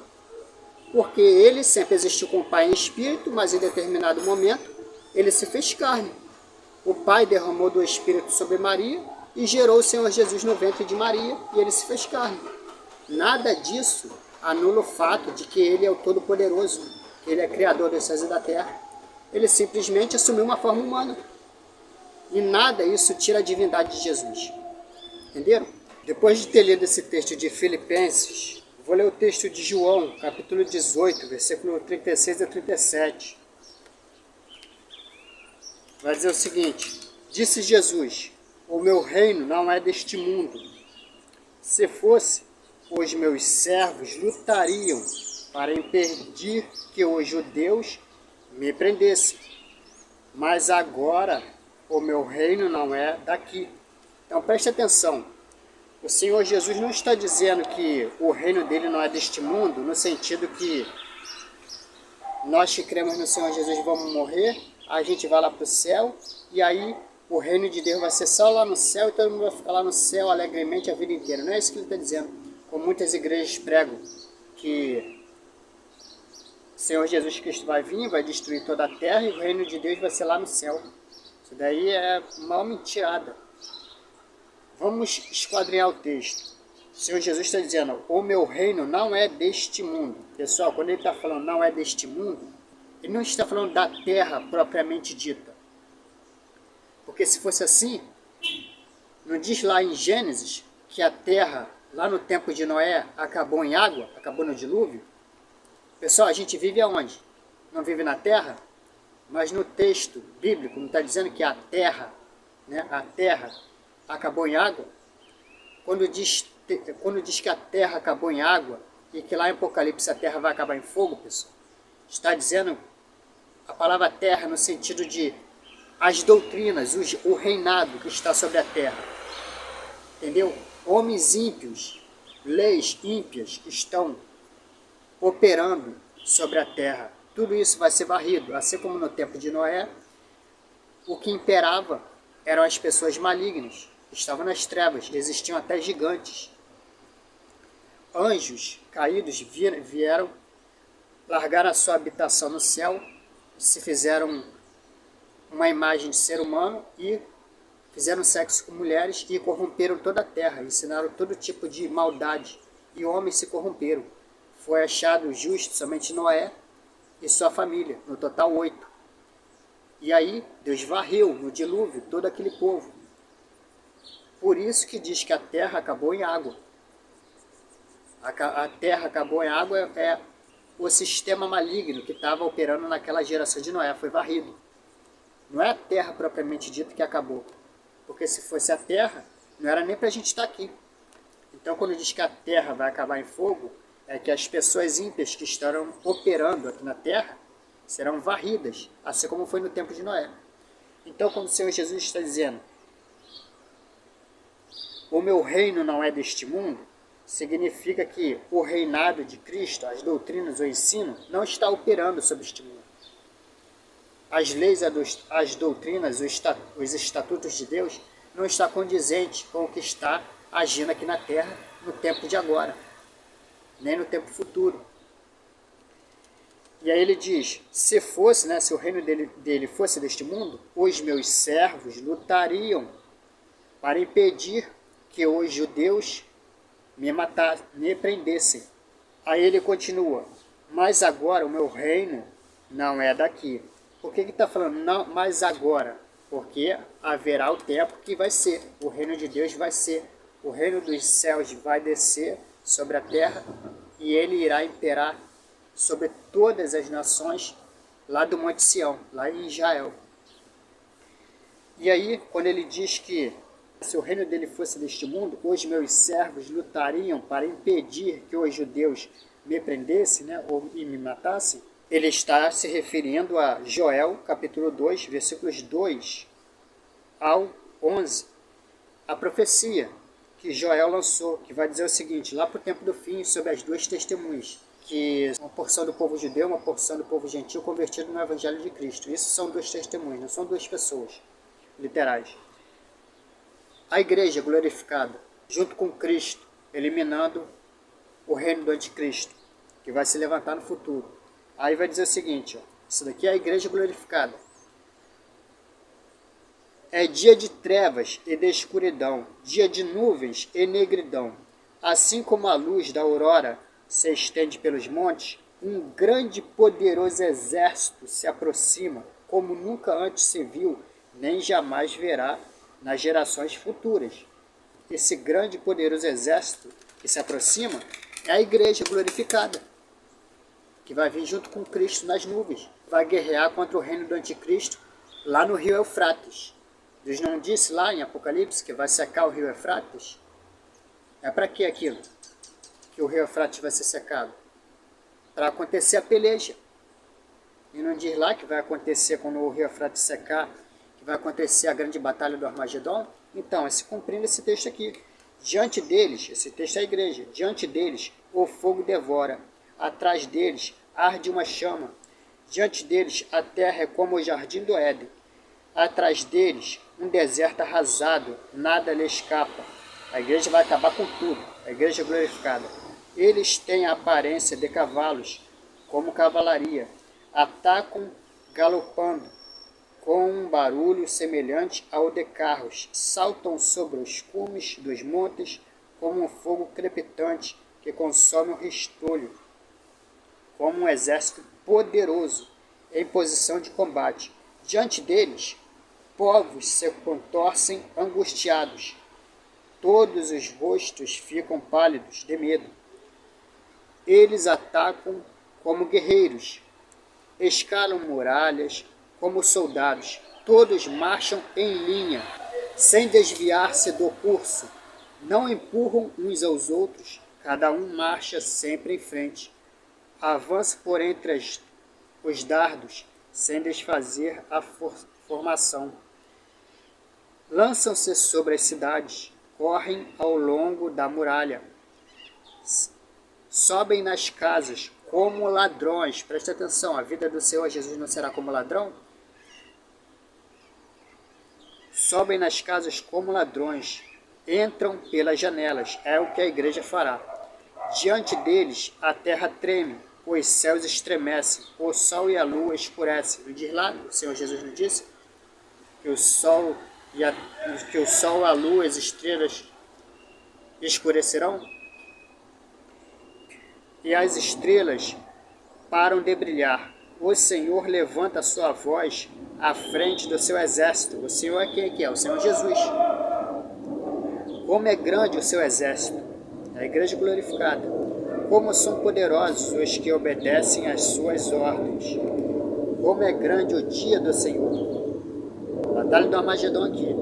Porque ele sempre existiu com o Pai em espírito, mas em determinado momento ele se fez carne. O Pai derramou do Espírito sobre Maria e gerou o Senhor Jesus no ventre de Maria e ele se fez carne. Nada disso anula o fato de que ele é o Todo-Poderoso, ele é Criador dos céus e da terra. Ele simplesmente assumiu uma forma humana. E nada isso tira a divindade de Jesus. Entenderam? Depois de ter lido esse texto de Filipenses, vou ler o texto de João, capítulo 18, versículo 36 a 37. Vai dizer o seguinte: disse Jesus, o meu reino não é deste mundo. Se fosse, os meus servos lutariam para impedir que os judeus me prendesse. Mas agora o meu reino não é daqui. Então preste atenção. O Senhor Jesus não está dizendo que o reino dele não é deste mundo, no sentido que nós que cremos no Senhor Jesus vamos morrer, a gente vai lá para o céu, e aí o reino de Deus vai ser só lá no céu, e todo mundo vai ficar lá no céu alegremente a vida inteira. Não é isso que ele está dizendo. Como muitas igrejas pregam que o Senhor Jesus Cristo vai vir, vai destruir toda a terra, e o reino de Deus vai ser lá no céu. Isso daí é uma mentirada. Vamos esquadrinhar o texto. O Senhor Jesus está dizendo, o meu reino não é deste mundo. Pessoal, quando ele está falando não é deste mundo, ele não está falando da terra propriamente dita. Porque se fosse assim, não diz lá em Gênesis que a terra, lá no tempo de Noé, acabou em água, acabou no dilúvio? Pessoal, a gente vive aonde? Não vive na terra? Mas no texto bíblico não está dizendo que a terra acabou em água? Quando diz que a terra acabou em água e que lá em Apocalipse a terra vai acabar em fogo, pessoal, está dizendo a palavra terra no sentido de as doutrinas, o reinado que está sobre a terra. Entendeu? Homens ímpios, leis ímpias que estão operando sobre a terra. Tudo isso vai ser varrido, assim como no tempo de Noé, o que imperava eram as pessoas malignas, que estavam nas trevas, existiam até gigantes. Anjos caídos vieram, largaram a sua habitação no céu, se fizeram uma imagem de ser humano e fizeram sexo com mulheres e corromperam toda a terra, ensinaram todo tipo de maldade, e homens se corromperam. Foi achado justo somente Noé e sua família, no total 8. E aí Deus varreu no dilúvio todo aquele povo. Por isso que diz que a terra acabou em água. A terra acabou em água é o sistema maligno que estava operando naquela geração de Noé, foi varrido. Não é a terra propriamente dita que acabou. Porque se fosse a terra, não era nem para a gente estar aqui. Então quando diz que a terra vai acabar em fogo, é que as pessoas ímpias que estarão operando aqui na terra serão varridas, assim como foi no tempo de Noé. Então quando o Senhor Jesus está dizendo, o meu reino não é deste mundo, significa que o reinado de Cristo, as doutrinas, o ensino, não está operando sobre este mundo. As leis, as doutrinas, os estatutos de Deus não está condizente com o que está agindo aqui na terra no tempo de agora, nem no tempo futuro. E aí ele diz, se fosse, se o reino dele fosse deste mundo, os meus servos lutariam para impedir que os judeus me prendessem. Aí ele continua, mas agora o meu reino não é daqui. Por que está falando não, mas agora? Porque haverá o tempo que vai ser, o reino de Deus vai ser, o reino dos céus vai descer sobre a terra e ele irá imperar sobre todas as nações lá do Monte Sião, lá em Israel. E aí, quando ele diz que se o reino dele fosse deste mundo, os meus servos lutariam para impedir que os judeus me prendessem, ou me matassem, ele está se referindo a Joel, capítulo 2, versículos 2 ao 11. A profecia que Joel lançou, que vai dizer o seguinte, lá para o tempo do fim, sobre as duas testemunhas, que uma porção do povo judeu, uma porção do povo gentil convertido no Evangelho de Cristo. Isso são duas testemunhas, não são duas pessoas literais. A igreja glorificada, junto com Cristo, eliminando o reino do anticristo, que vai se levantar no futuro. Aí vai dizer o seguinte, isso daqui é a igreja glorificada. É dia de trevas e de escuridão, dia de nuvens e negridão. Assim como a luz da aurora se estende pelos montes, um grande e poderoso exército se aproxima, como nunca antes se viu, nem jamais verá nas gerações futuras. Esse grande e poderoso exército que se aproxima é a igreja glorificada, que vai vir junto com Cristo nas nuvens, vai guerrear contra o reino do anticristo lá no rio Eufrates. Deus não disse lá em Apocalipse que vai secar o rio Eufrates? É para que aquilo? Que o rio Eufrates vai ser secado? Para acontecer a peleja. E não diz lá que vai acontecer quando o rio Eufrates secar, que vai acontecer a grande batalha do Armagedon? Então, é se cumprindo esse texto aqui. Diante deles, esse texto é a igreja, diante deles o fogo devora, atrás deles arde uma chama, diante deles a terra é como o jardim do Éden, atrás deles um deserto arrasado, nada lhe escapa. A igreja vai acabar com tudo, a igreja glorificada. Eles têm a aparência de cavalos, como cavalaria, atacam galopando, com um barulho semelhante ao de carros, saltam sobre os cumes dos montes, como um fogo crepitante que consome o restolho, como um exército poderoso em posição de combate. Diante deles, povos se contorcem angustiados, todos os rostos ficam pálidos de medo. Eles atacam como guerreiros, escalam muralhas como soldados, todos marcham em linha, sem desviar-se do curso, não empurram uns aos outros, cada um marcha sempre em frente. Avança por entre os dardos, sem desfazer a formação. Lançam-se sobre as cidades, correm ao longo da muralha, sobem nas casas como ladrões. Preste atenção, a vida do Senhor Jesus não será como ladrão? Sobem nas casas como ladrões, entram pelas janelas, é o que a igreja fará. Diante deles a terra treme, os céus estremecem, o sol e a lua escurecem. Não diz lá, o Senhor Jesus não disse? Que o sol, a lua e as estrelas escurecerão? E as estrelas param de brilhar. O Senhor levanta a sua voz à frente do seu exército. O Senhor é quem que é? O Senhor Jesus. Como é grande o seu exército, a igreja glorificada. Como são poderosos os que obedecem às suas ordens. Como é grande o dia do Senhor. Batalha do Armagedon aqui.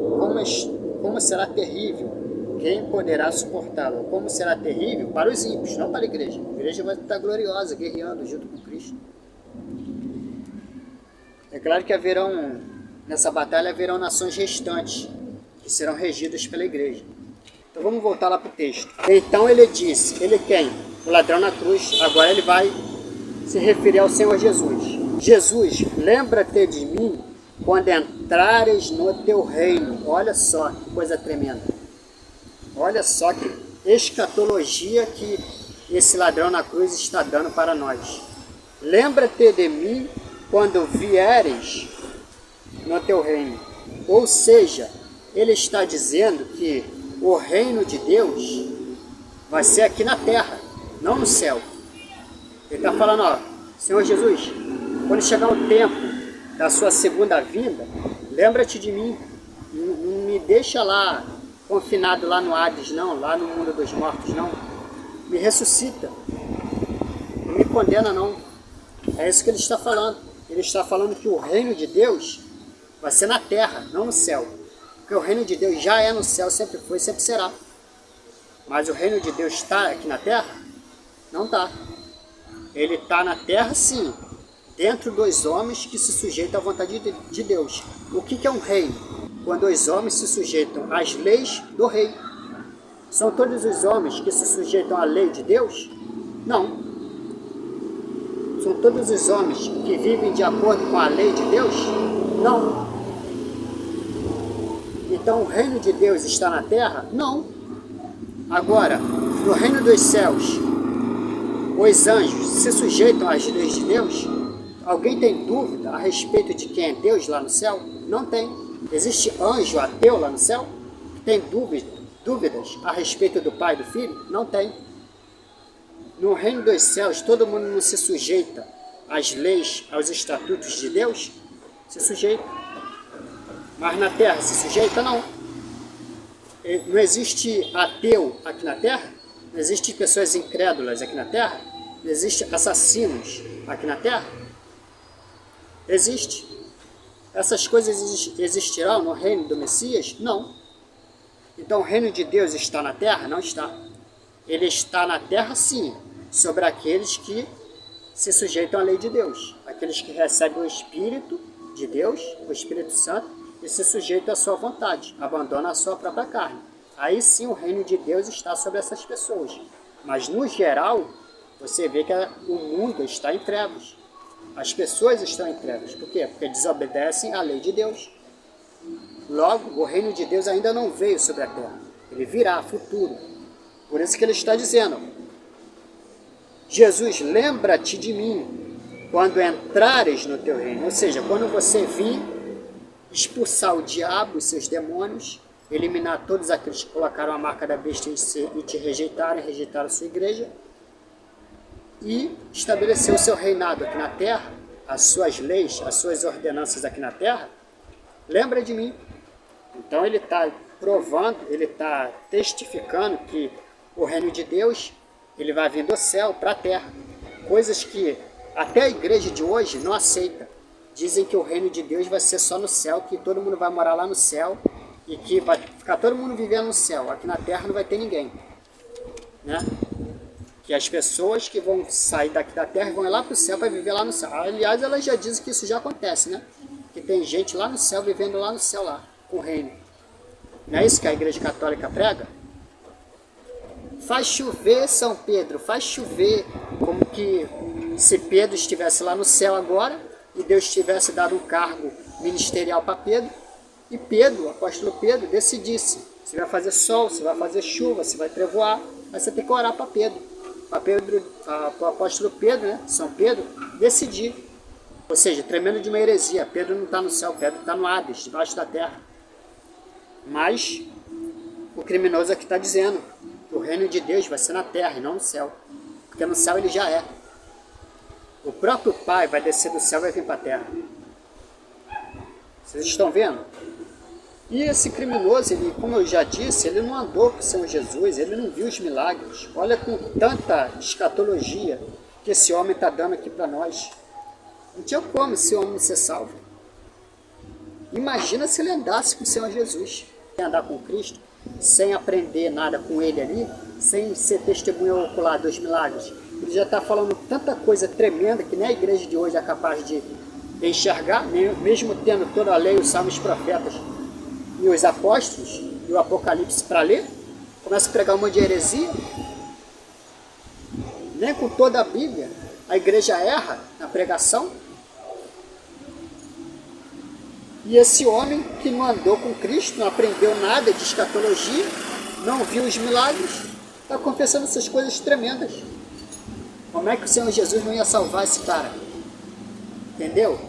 Como será terrível, quem poderá suportá-lo? Como será terrível para os ímpios, não para a igreja. A igreja vai estar gloriosa, guerreando junto com Cristo. É claro que nessa batalha haverão nações restantes, que serão regidas pela igreja. Então vamos voltar lá para o texto. Então ele disse, ele quem? O ladrão na cruz. Agora ele vai se referir ao Senhor Jesus. Jesus, lembra-te de mim quando entrares no teu reino. Olha só que coisa tremenda. Olha só que escatologia que esse ladrão na cruz está dando para nós. Lembra-te de mim quando vieres no teu reino. Ou seja, ele está dizendo que o reino de Deus vai ser aqui na terra, não no céu. Ele está falando, ó, Senhor Jesus, quando chegar o tempo da sua segunda vinda, lembra-te de mim, não me deixa lá confinado lá no Hades, não, lá no mundo dos mortos, não. Me ressuscita, não me condena, não. É isso que ele está falando. Ele está falando que o reino de Deus vai ser na terra, não no céu. Porque o reino de Deus já é no céu, sempre foi, sempre será. Mas o reino de Deus está aqui na terra? Não está. Ele está na terra, sim, dentro dos homens que se sujeitam à vontade de Deus. O que é um reino? Quando os homens se sujeitam às leis do rei. São todos os homens que se sujeitam à lei de Deus? Não. São todos os homens que vivem de acordo com a lei de Deus? Não. Então o reino de Deus está na terra? Não. Agora, no reino dos céus, os anjos se sujeitam às leis de Deus? Alguém tem dúvida a respeito de quem é Deus lá no céu? Não tem. Existe anjo ateu lá no céu? Tem dúvidas a respeito do Pai e do Filho? Não tem. No reino dos céus, todo mundo não se sujeita às leis, aos estatutos de Deus? Se sujeita. Mas na terra se sujeita? Não. Não existe ateu aqui na terra? Não existe pessoas incrédulas aqui na terra? Não existe assassinos aqui na terra? Existe. Essas coisas existirão no reino do Messias? Não. Então o reino de Deus está na terra? Não está. Ele está na terra, sim, sobre aqueles que se sujeitam à lei de Deus. Aqui aqueles que recebem o Espírito de Deus, o Espírito Santo, e se sujeitam à sua vontade, abandonam a sua própria carne. Aí sim o reino de Deus está sobre essas pessoas. Mas no geral, você vê que o mundo está em trevas. As pessoas estão em trevas. Por quê? Porque desobedecem à lei de Deus. Logo, o reino de Deus ainda não veio sobre a terra. Ele virá, futuro. Por isso que ele está dizendo: Jesus, lembra-te de mim quando entrares no teu reino. Ou seja, quando você vir expulsar o diabo e seus demônios, eliminar todos aqueles que colocaram a marca da besta e te rejeitaram a sua igreja, e estabelecer o seu reinado aqui na terra, as suas leis, as suas ordenanças aqui na terra, lembra de mim. Então ele está provando, ele está testificando que o reino de Deus, ele vai vir do céu para a terra. Coisas que até a igreja de hoje não aceita. Dizem que o reino de Deus vai ser só no céu, que todo mundo vai morar lá no céu e que vai ficar todo mundo vivendo no céu. Aqui na terra não vai ter ninguém, né? Que as pessoas que vão sair daqui da terra vão ir lá para o céu para viver lá no céu. Aliás, elas já dizem que isso já acontece, né? Que tem gente lá no céu, vivendo lá no céu, lá, com o reino. Não é isso que a igreja católica prega? Faz chover, São Pedro, faz chover, como que se Pedro estivesse lá no céu agora e Deus tivesse dado um cargo ministerial para Pedro, e Pedro, o apóstolo Pedro, decidisse se vai fazer sol, se vai fazer chuva, se vai trevoar. Aí você tem que orar para Pedro. Para o apóstolo Pedro, né, São Pedro, decidir. Ou seja, tremendo de uma heresia. Pedro não está no céu, Pedro está no Hades, debaixo da terra. Mas o criminoso aqui está dizendo que o reino de Deus vai ser na terra e não no céu. Porque no céu ele já é. O próprio Pai vai descer do céu e vai vir para a terra. Vocês estão vendo? E esse criminoso, ele, como eu já disse, ele não andou com o Senhor Jesus, ele não viu os milagres. Olha com tanta escatologia que esse homem está dando aqui para nós. Não tinha como esse homem ser salvo. Imagina se ele andasse com o Senhor Jesus. Sem andar com Cristo, sem aprender nada com ele ali, sem ser testemunha ocular dos milagres. Ele já está falando tanta coisa tremenda que nem a igreja de hoje é capaz de enxergar, mesmo tendo toda a lei, os salmos, os profetas e os apóstolos e o Apocalipse para ler. Começa a pregar um monte de heresia. Nem com toda a Bíblia a igreja erra na pregação. E esse homem que não andou com Cristo, não aprendeu nada de escatologia, não viu os milagres, está confessando essas coisas tremendas. Como é que o Senhor Jesus não ia salvar esse cara? Entendeu?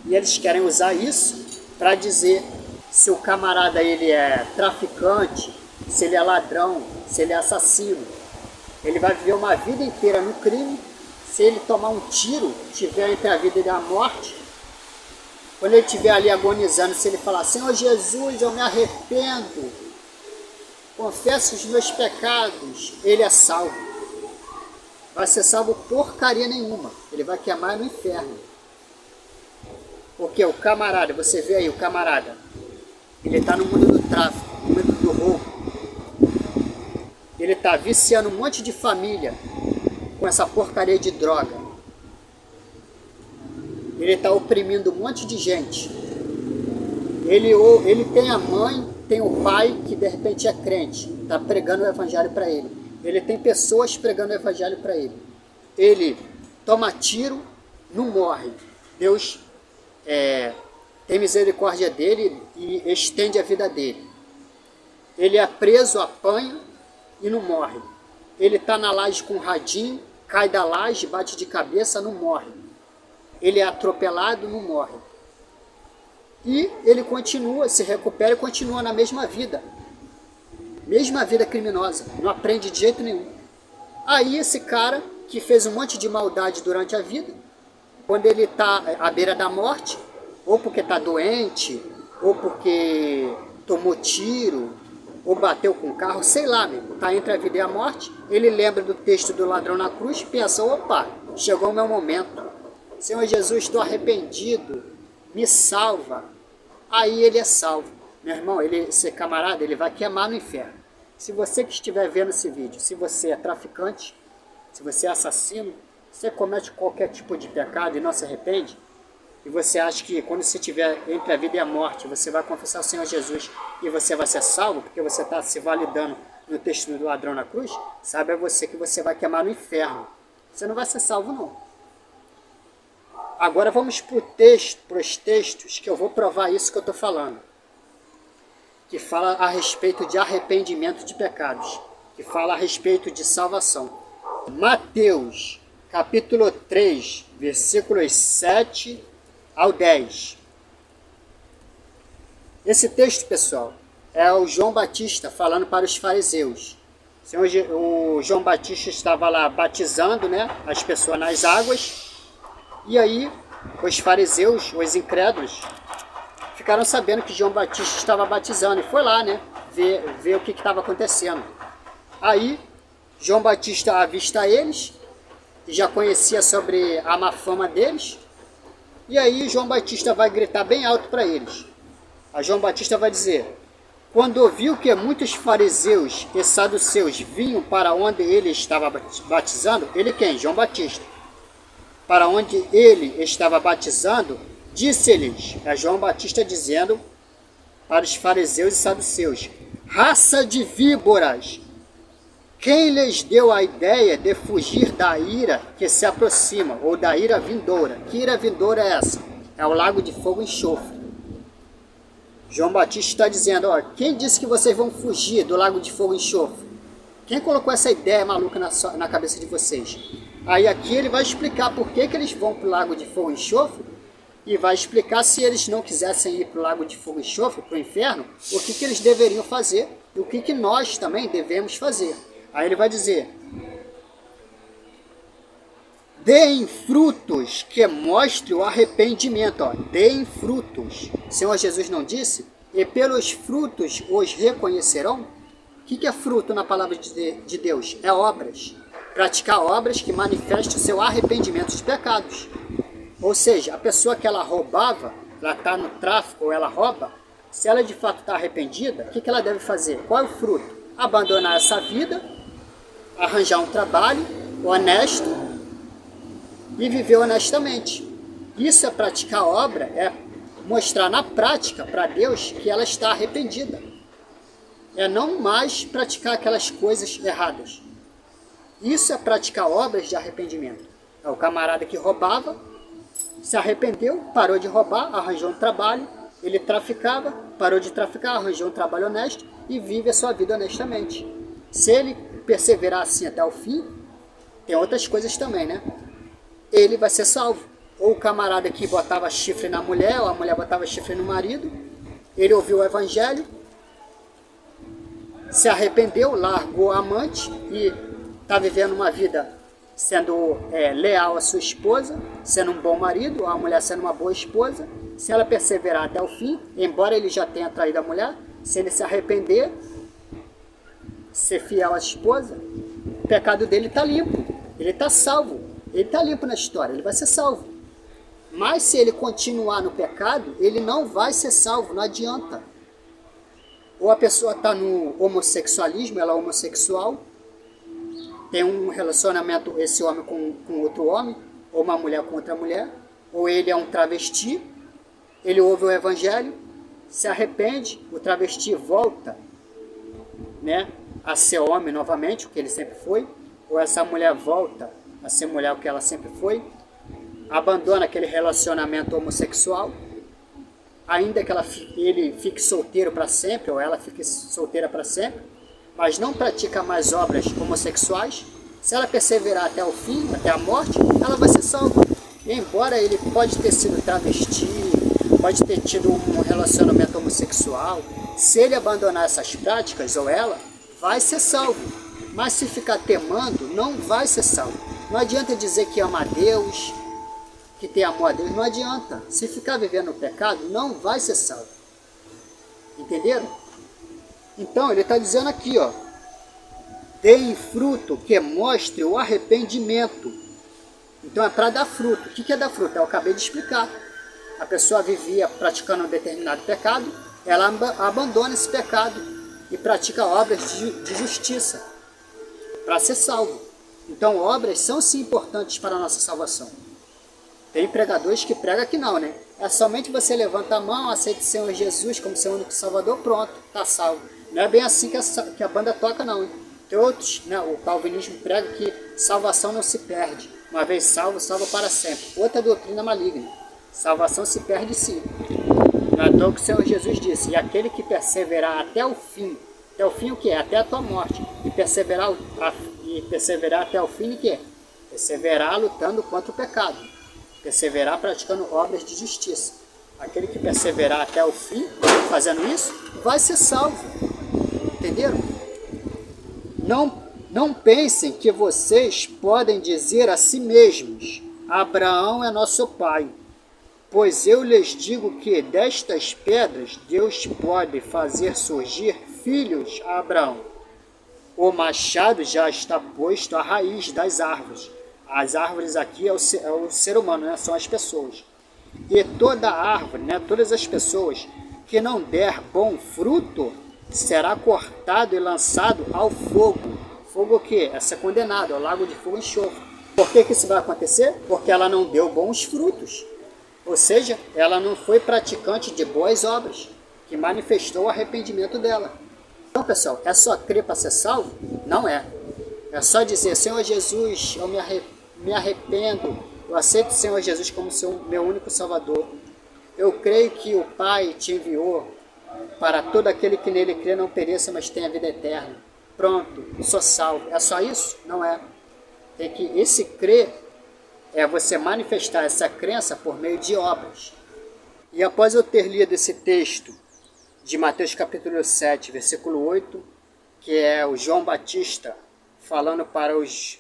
E eles querem usar isso para dizer se o camarada ele é traficante, se ele é ladrão, se ele é assassino. Ele vai viver uma vida inteira no crime. Se ele tomar um tiro, tiver entre a vida e a morte, quando ele estiver ali agonizando, se ele falar: Senhor Jesus, eu me arrependo, confesso os meus pecados, ele é salvo. Vai ser salvo porcaria nenhuma. Ele vai queimar no inferno. Porque o camarada, você vê aí o camarada, ele está no mundo do tráfico, no mundo do roubo. Ele está viciando um monte de família com essa porcaria de droga. Ele está oprimindo um monte de gente. Ele tem a mãe, tem o pai que de repente é crente, está pregando o evangelho para ele. Ele tem pessoas pregando o evangelho para ele. Ele toma tiro, não morre. Deus tem misericórdia dele e estende a vida dele. Ele é preso, apanha e não morre. Ele está na laje com um radinho, cai da laje, bate de cabeça, não morre. Ele é atropelado, não morre. E ele continua, se recupera e continua na mesma vida. Mesma vida criminosa, não aprende de jeito nenhum. Aí esse cara que fez um monte de maldade durante a vida, quando ele está à beira da morte, ou porque está doente, ou porque tomou tiro, ou bateu com o carro, sei lá mesmo, está entre a vida e a morte, ele lembra do texto do ladrão na cruz e pensa: opa, chegou o meu momento. Senhor Jesus, estou arrependido, me salva. Aí ele é salvo. Meu irmão, esse camarada, ele vai queimar no inferno. Se você que estiver vendo esse vídeo, se você é traficante, se você é assassino, Você comete qualquer tipo de pecado e não se arrepende? E você acha que quando você estiver entre a vida e a morte, você vai confessar o Senhor Jesus e você vai ser salvo, porque você está se validando no texto do ladrão na cruz? Sabe você que você vai queimar no inferno. Você não vai ser salvo, não. Agora vamos para os textos que eu vou provar isso que eu estou falando. Que fala a respeito de arrependimento de pecados. Que fala a respeito de salvação. Mateus, capítulo 3, versículos 7 ao 10. Esse texto, pessoal, é o João Batista falando para os fariseus. O João Batista estava lá batizando, né, as pessoas nas águas. E aí, os fariseus, os incrédulos, ficaram sabendo que João Batista estava batizando. E foi lá, né, ver o que estava acontecendo. Aí, João Batista avista eles, e já conhecia sobre a má fama deles. E aí, João Batista vai gritar bem alto para eles. A João Batista vai dizer: quando ouviu que muitos fariseus e saduceus vinham para onde ele estava batizando, ele quem? João Batista. Para onde ele estava batizando, disse-lhes, é João Batista dizendo para os fariseus e saduceus: raça de víboras, quem lhes deu a ideia de fugir da ira que se aproxima, ou da ira vindoura? Que ira vindoura é essa? É o lago de fogo e enxofre. João Batista está dizendo, ó, quem disse que vocês vão fugir do lago de fogo e enxofre? Quem colocou essa ideia maluca na cabeça de vocês? Aí aqui ele vai explicar por que eles vão para o lago de fogo e enxofre, e vai explicar, se eles não quisessem ir para o lago de fogo e enxofre, para o inferno, o que eles deveriam fazer e o que nós também devemos fazer. Aí ele vai dizer: deem frutos que mostrem o arrependimento. Ó, deem frutos. O Senhor Jesus não disse? E pelos frutos os reconhecerão? O que é fruto na palavra de Deus? É obras. Praticar obras que manifestem o seu arrependimento de pecados. Ou seja, a pessoa que ela roubava, ela está no tráfico ou ela rouba, se ela de fato está arrependida, o que ela deve fazer? Qual é o fruto? Abandonar essa vida, arranjar um trabalho honesto e viver honestamente. Isso é praticar a obra, é mostrar na prática para Deus que ela está arrependida. É não mais praticar aquelas coisas erradas. Isso é praticar obras de arrependimento. É o camarada que roubava, se arrependeu, parou de roubar, arranjou um trabalho, ele traficava, parou de traficar, arranjou um trabalho honesto e vive a sua vida honestamente. Se ele perseverar assim até o fim, tem outras coisas também, né? Ele vai ser salvo. Ou o camarada que botava chifre na mulher, ou a mulher botava chifre no marido, ele ouviu o evangelho, se arrependeu, largou a amante e está vivendo uma vida sendo leal à sua esposa, sendo um bom marido, ou a mulher sendo uma boa esposa. Se ela perseverar até o fim, embora ele já tenha traído a mulher, se ele se arrepender, ser fiel à esposa, o pecado dele está limpo, ele está salvo, ele está limpo na história, ele vai ser salvo. Mas se ele continuar no pecado, ele não vai ser salvo, não adianta. Ou a pessoa está no homossexualismo, ela é homossexual, tem um relacionamento, esse homem com outro homem, ou uma mulher com outra mulher, ou ele é um travesti, ele ouve o evangelho, se arrepende, o travesti volta, né, a ser homem novamente, o que ele sempre foi, ou essa mulher volta a ser mulher, o que ela sempre foi, abandona aquele relacionamento homossexual, ainda que ele fique solteiro para sempre, ou ela fique solteira para sempre, mas não pratica mais obras homossexuais, se ela perseverar até o fim, até a morte, ela vai ser salva. Embora ele pode ter sido travesti, pode ter tido um relacionamento homossexual, se ele abandonar essas práticas, ou ela, vai ser salvo. Mas se ficar temando, não vai ser salvo. Não adianta dizer que ama a Deus, que tem amor a Deus, não adianta. Se ficar vivendo no pecado, não vai ser salvo. Entenderam? Então, ele está dizendo aqui, ó, deem fruto que mostre o arrependimento. Então, é para dar fruto. O que é dar fruto? Eu acabei de explicar. A pessoa vivia praticando um determinado pecado, ela abandona esse pecado e pratica obras de justiça para ser salvo. Então, obras são sim importantes para a nossa salvação. Tem pregadores que pregam que não, né? É somente você levanta a mão, aceita o Senhor Jesus como seu único salvador, pronto, está salvo. Não é bem assim que a banda toca, não. Hein? Tem outros, né? O calvinismo prega que salvação não se perde. Uma vez salvo, salvo para sempre. Outra doutrina maligna. Salvação se perde sim. Não é à toa que o Senhor Jesus disse, e aquele que perseverar até o fim o que é? Até a tua morte, e perseverar até o fim o que é? Perseverar lutando contra o pecado, perseverar praticando obras de justiça. Aquele que perseverar até o fim, fazendo isso, vai ser salvo. Entenderam? Não pensem que vocês podem dizer a si mesmos, Abraão é nosso pai. Pois eu lhes digo que destas pedras Deus pode fazer surgir filhos a Abraão. O machado já está posto à raiz das árvores. As árvores aqui é o ser humano, né? São as pessoas. E toda árvore, né? Todas as pessoas que não der bom fruto, será cortado e lançado ao fogo. Fogo o quê? É ser condenado, ao lago de fogo e enxofre. Por que isso vai acontecer? Porque ela não deu bons frutos. Ou seja, ela não foi praticante de boas obras, que manifestou o arrependimento dela. Então, pessoal, é só crer para ser salvo? Não é. É só dizer, Senhor Jesus, eu me arrependo, eu aceito o Senhor Jesus como meu único Salvador. Eu creio que o Pai te enviou para todo aquele que nele crê não pereça, mas tenha vida eterna. Pronto, sou salvo. É só isso? Não é. Tem que esse crer é você manifestar essa crença por meio de obras. E após eu ter lido esse texto de Mateus capítulo 7, versículo 8, que é o João Batista falando para os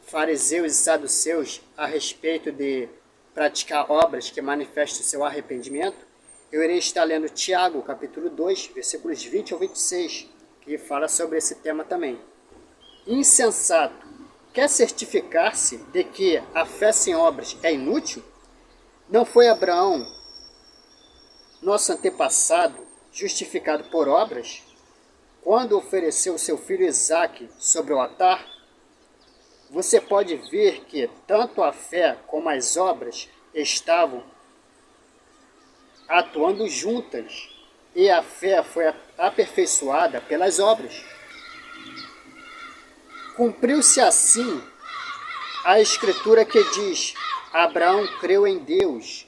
fariseus e saduceus a respeito de praticar obras que manifestam o seu arrependimento, eu irei estar lendo Tiago capítulo 2, versículos 20 ao 26, que fala sobre esse tema também. Insensato, quer certificar-se de que a fé sem obras é inútil? Não foi Abraão, nosso antepassado, justificado por obras, quando ofereceu seu filho Isaque sobre o altar? Você pode ver que tanto a fé como as obras estavam atuando juntas, e a fé foi aperfeiçoada pelas obras. Cumpriu-se assim a escritura que diz, Abraão creu em Deus,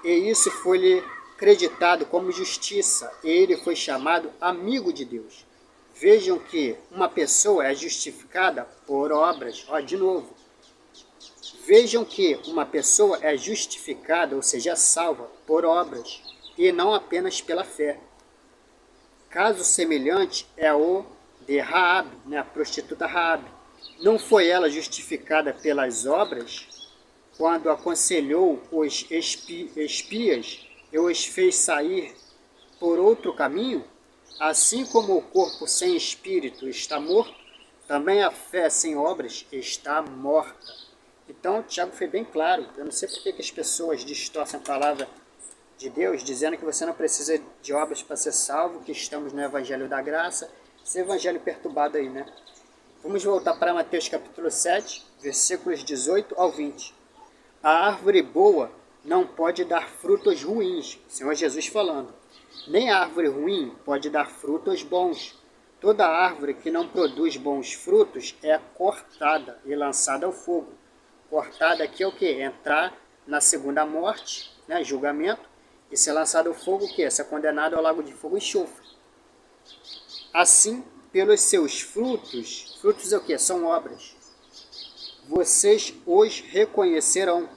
e isso foi-lhe creditado como justiça, e ele foi chamado amigo de Deus. Vejam que uma pessoa é justificada por obras. De novo. Vejam que uma pessoa é justificada, ou seja, salva, por obras, e não apenas pela fé. Caso semelhante é o de Raabe, né, a prostituta Raabe. Não foi ela justificada pelas obras quando aconselhou os espias e os fez sair por outro caminho? Assim como o corpo sem espírito está morto, também a fé sem obras está morta. Então, Tiago foi bem claro. Eu não sei por que as pessoas distorcem a palavra de Deus, dizendo que você não precisa de obras para ser salvo, que estamos no Evangelho da Graça. Esse evangelho perturbado aí, né? Vamos voltar para Mateus capítulo 7, versículos 18 ao 20. A árvore boa não pode dar frutos ruins, Senhor Jesus falando. Nem a árvore ruim pode dar frutos bons. Toda árvore que não produz bons frutos é cortada e lançada ao fogo. Cortada aqui é o quê? Entrar na segunda morte, né? Julgamento, e ser lançado ao fogo, o quê? Ser condenado ao lago de fogo e enxofre. Assim, pelos seus frutos, frutos é o quê? São obras. Vocês os reconhecerão.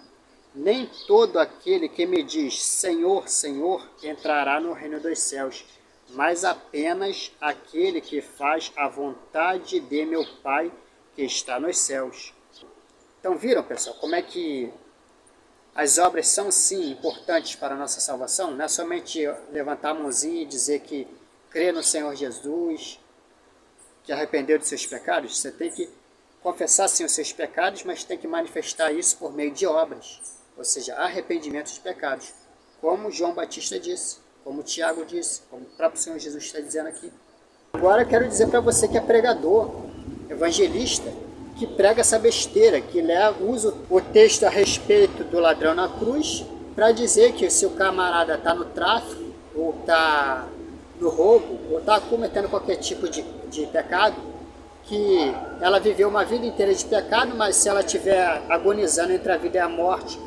Nem todo aquele que me diz Senhor, Senhor, entrará no reino dos céus, mas apenas aquele que faz a vontade de meu Pai que está nos céus. Então viram, pessoal, como é que as obras são sim importantes para a nossa salvação? Não é somente levantar a mãozinha e dizer que crê no Senhor Jesus, que arrependeu de seus pecados. Você tem que confessar sim os seus pecados, mas tem que manifestar isso por meio de obras. Ou seja, arrependimento de pecados, como João Batista disse, como Tiago disse, como o próprio Senhor Jesus está dizendo aqui. Agora eu quero dizer para você que é pregador, evangelista, que prega essa besteira, que usa o texto a respeito do ladrão na cruz para dizer que se o camarada está no tráfico, ou está no roubo, ou está cometendo qualquer tipo de pecado, que ela viveu uma vida inteira de pecado, mas se ela estiver agonizando entre a vida e a morte,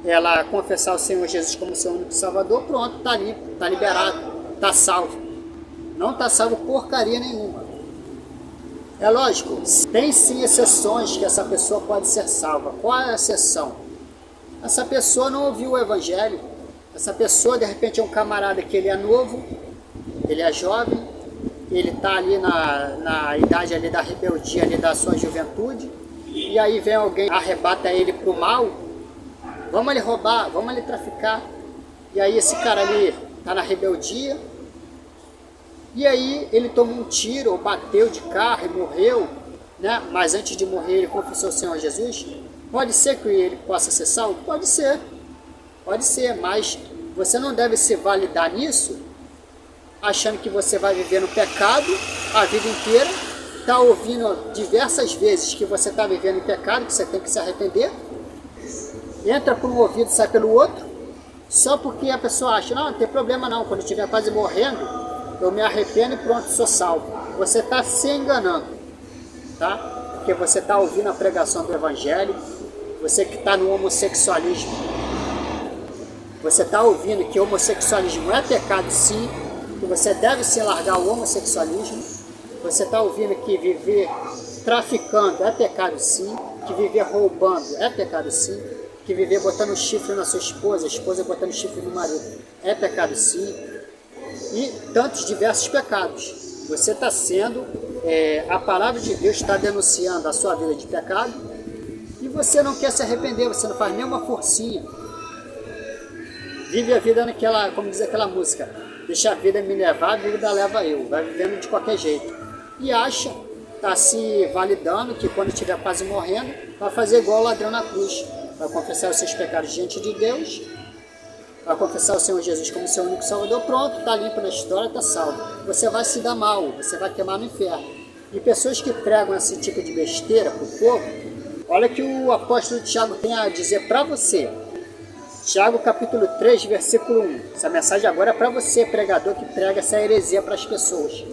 ela confessar o Senhor Jesus como seu único Salvador, pronto, está limpo, está liberado, está salvo. Não está salvo porcaria nenhuma. É lógico, tem sim exceções que essa pessoa pode ser salva. Qual é a exceção? Essa pessoa não ouviu o Evangelho. Essa pessoa, de repente, é um camarada que ele é novo, ele é jovem, ele está ali na idade ali da rebeldia, ali da sua juventude, e aí vem alguém, arrebata ele para o mal, vamos ali roubar, vamos ali traficar, e aí esse cara ali está na rebeldia, e aí ele tomou um tiro, ou bateu de carro e morreu, né? Mas antes de morrer ele confessou o Senhor Jesus. Pode ser que ele possa ser salvo? Pode ser, mas você não deve se validar nisso, achando que você vai viver no pecado a vida inteira, está ouvindo diversas vezes que você está vivendo em pecado, que você tem que se arrepender, entra por um ouvido e sai pelo outro, só porque a pessoa acha, não tem problema não, quando eu estiver quase morrendo, eu me arrependo e pronto, sou salvo. Você está se enganando, tá? Porque você está ouvindo a pregação do Evangelho, você que está no homossexualismo, você está ouvindo que o homossexualismo é pecado sim, que você deve se largar o homossexualismo, você está ouvindo que viver traficando é pecado sim, que viver roubando é pecado sim, que viver botando chifre na sua esposa, a esposa botando chifre no marido é pecado sim, e tantos diversos pecados. Você está sendo, a palavra de Deus está denunciando a sua vida de pecado, e você não quer se arrepender, você não faz nenhuma forcinha, vive a vida naquela, como diz aquela música, deixa a vida me levar, a vida leva eu, vai vivendo de qualquer jeito, e acha, está se validando que quando estiver quase morrendo, vai fazer igual o ladrão na cruz, vai confessar os seus pecados diante de Deus, vai confessar o Senhor Jesus como seu único Salvador, pronto, está limpo na história, está salvo. Você vai se dar mal, você vai queimar no inferno. E pessoas que pregam esse tipo de besteira para o povo, olha que o apóstolo Tiago tem a dizer para você. Tiago capítulo 3, versículo 1. Essa mensagem agora é para você, pregador, que prega essa heresia para as pessoas,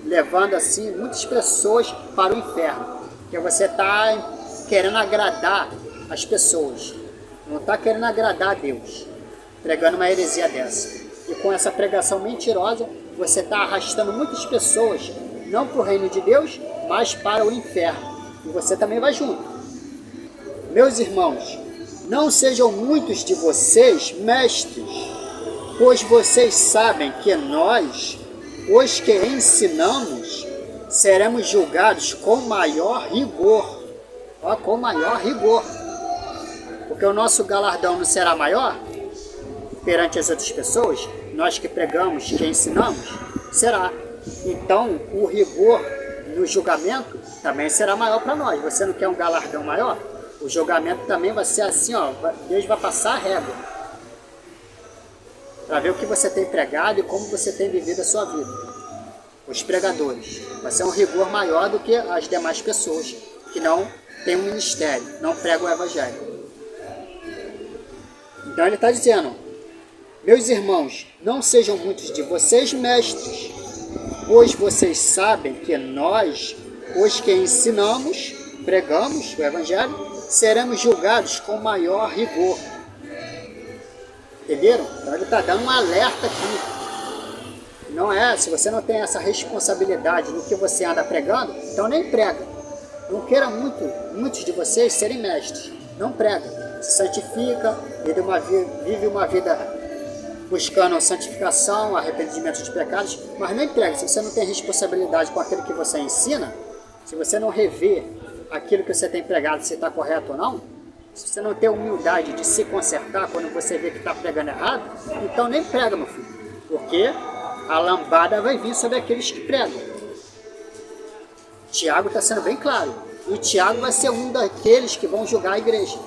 levando assim muitas pessoas para o inferno, porque você está querendo agradar as pessoas, não está querendo agradar a Deus, pregando uma heresia dessa. E com essa pregação mentirosa, você está arrastando muitas pessoas, não para o reino de Deus, mas para o inferno. E você também vai junto. Meus irmãos, não sejam muitos de vocês mestres, pois vocês sabem que nós, os que ensinamos, seremos julgados com maior rigor. Ó, com maior rigor. Porque o nosso galardão não será maior perante as outras pessoas, nós que pregamos, que ensinamos, será. Então, o rigor no julgamento também será maior para nós. Você não quer um galardão maior? O julgamento também vai ser assim, ó, Deus vai passar a régua para ver o que você tem pregado e como você tem vivido a sua vida. Os pregadores. Vai ser um rigor maior do que as demais pessoas que não têm um ministério, não pregam o Evangelho. Então ele está dizendo, meus irmãos, não sejam muitos de vocês mestres, pois vocês sabem que nós, os que ensinamos, pregamos o Evangelho, seremos julgados com maior rigor. Entenderam? Então ele está dando um alerta aqui. Não é, se você não tem essa responsabilidade no que você anda pregando, então nem prega. Não queira muitos de vocês serem mestres. Não prega. Se santifica, vive uma vida buscando santificação, arrependimento de pecados, mas não prega. Se você não tem responsabilidade com aquilo que você ensina, se você não revê aquilo que você tem pregado, se está correto ou não, se você não tem humildade de se consertar quando você vê que está pregando errado, então nem prega, meu filho, porque a lambada vai vir sobre aqueles que pregam. Tiago está sendo bem claro, e Tiago vai ser um daqueles que vão julgar a igreja.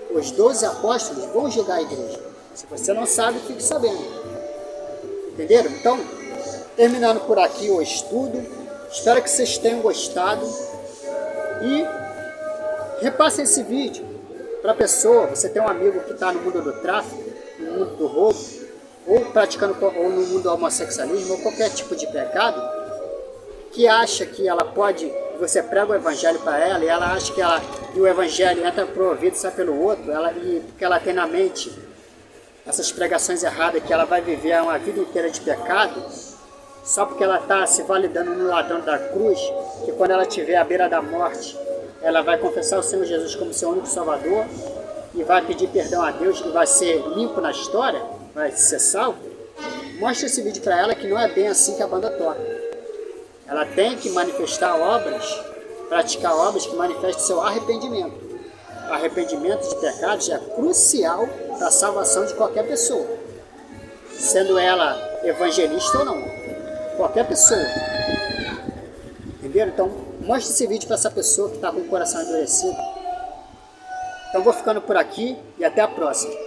Os 12 apóstolos vão julgar a igreja. Se você não sabe, fique sabendo. Entenderam? Então, terminando por aqui o estudo, espero que vocês tenham gostado e Repasse esse vídeo para a pessoa. Você tem um amigo que está no mundo do tráfico, no mundo do roubo, ou praticando, ou no mundo do homossexualismo, ou qualquer tipo de pecado, que acha que ela pode, você prega o evangelho para ela, e ela acha que e o evangelho entra por um ouvido e sai pelo outro, porque ela tem na mente essas pregações erradas, que ela vai viver uma vida inteira de pecado, só porque ela está se validando no ladrão da cruz, que quando ela estiver à beira da morte, ela vai confessar o Senhor Jesus como seu único Salvador, e vai pedir perdão a Deus, e vai ser limpo na história, vai ser salvo. Mostre esse vídeo para ela que não é bem assim que a banda toca. Ela tem que manifestar obras, praticar obras que manifestem seu arrependimento. O arrependimento de pecados é crucial para a salvação de qualquer pessoa, sendo ela evangelista ou não. Qualquer pessoa. Entenderam? Então, mostre esse vídeo para essa pessoa que está com o coração endurecido. Então, vou ficando por aqui e até a próxima.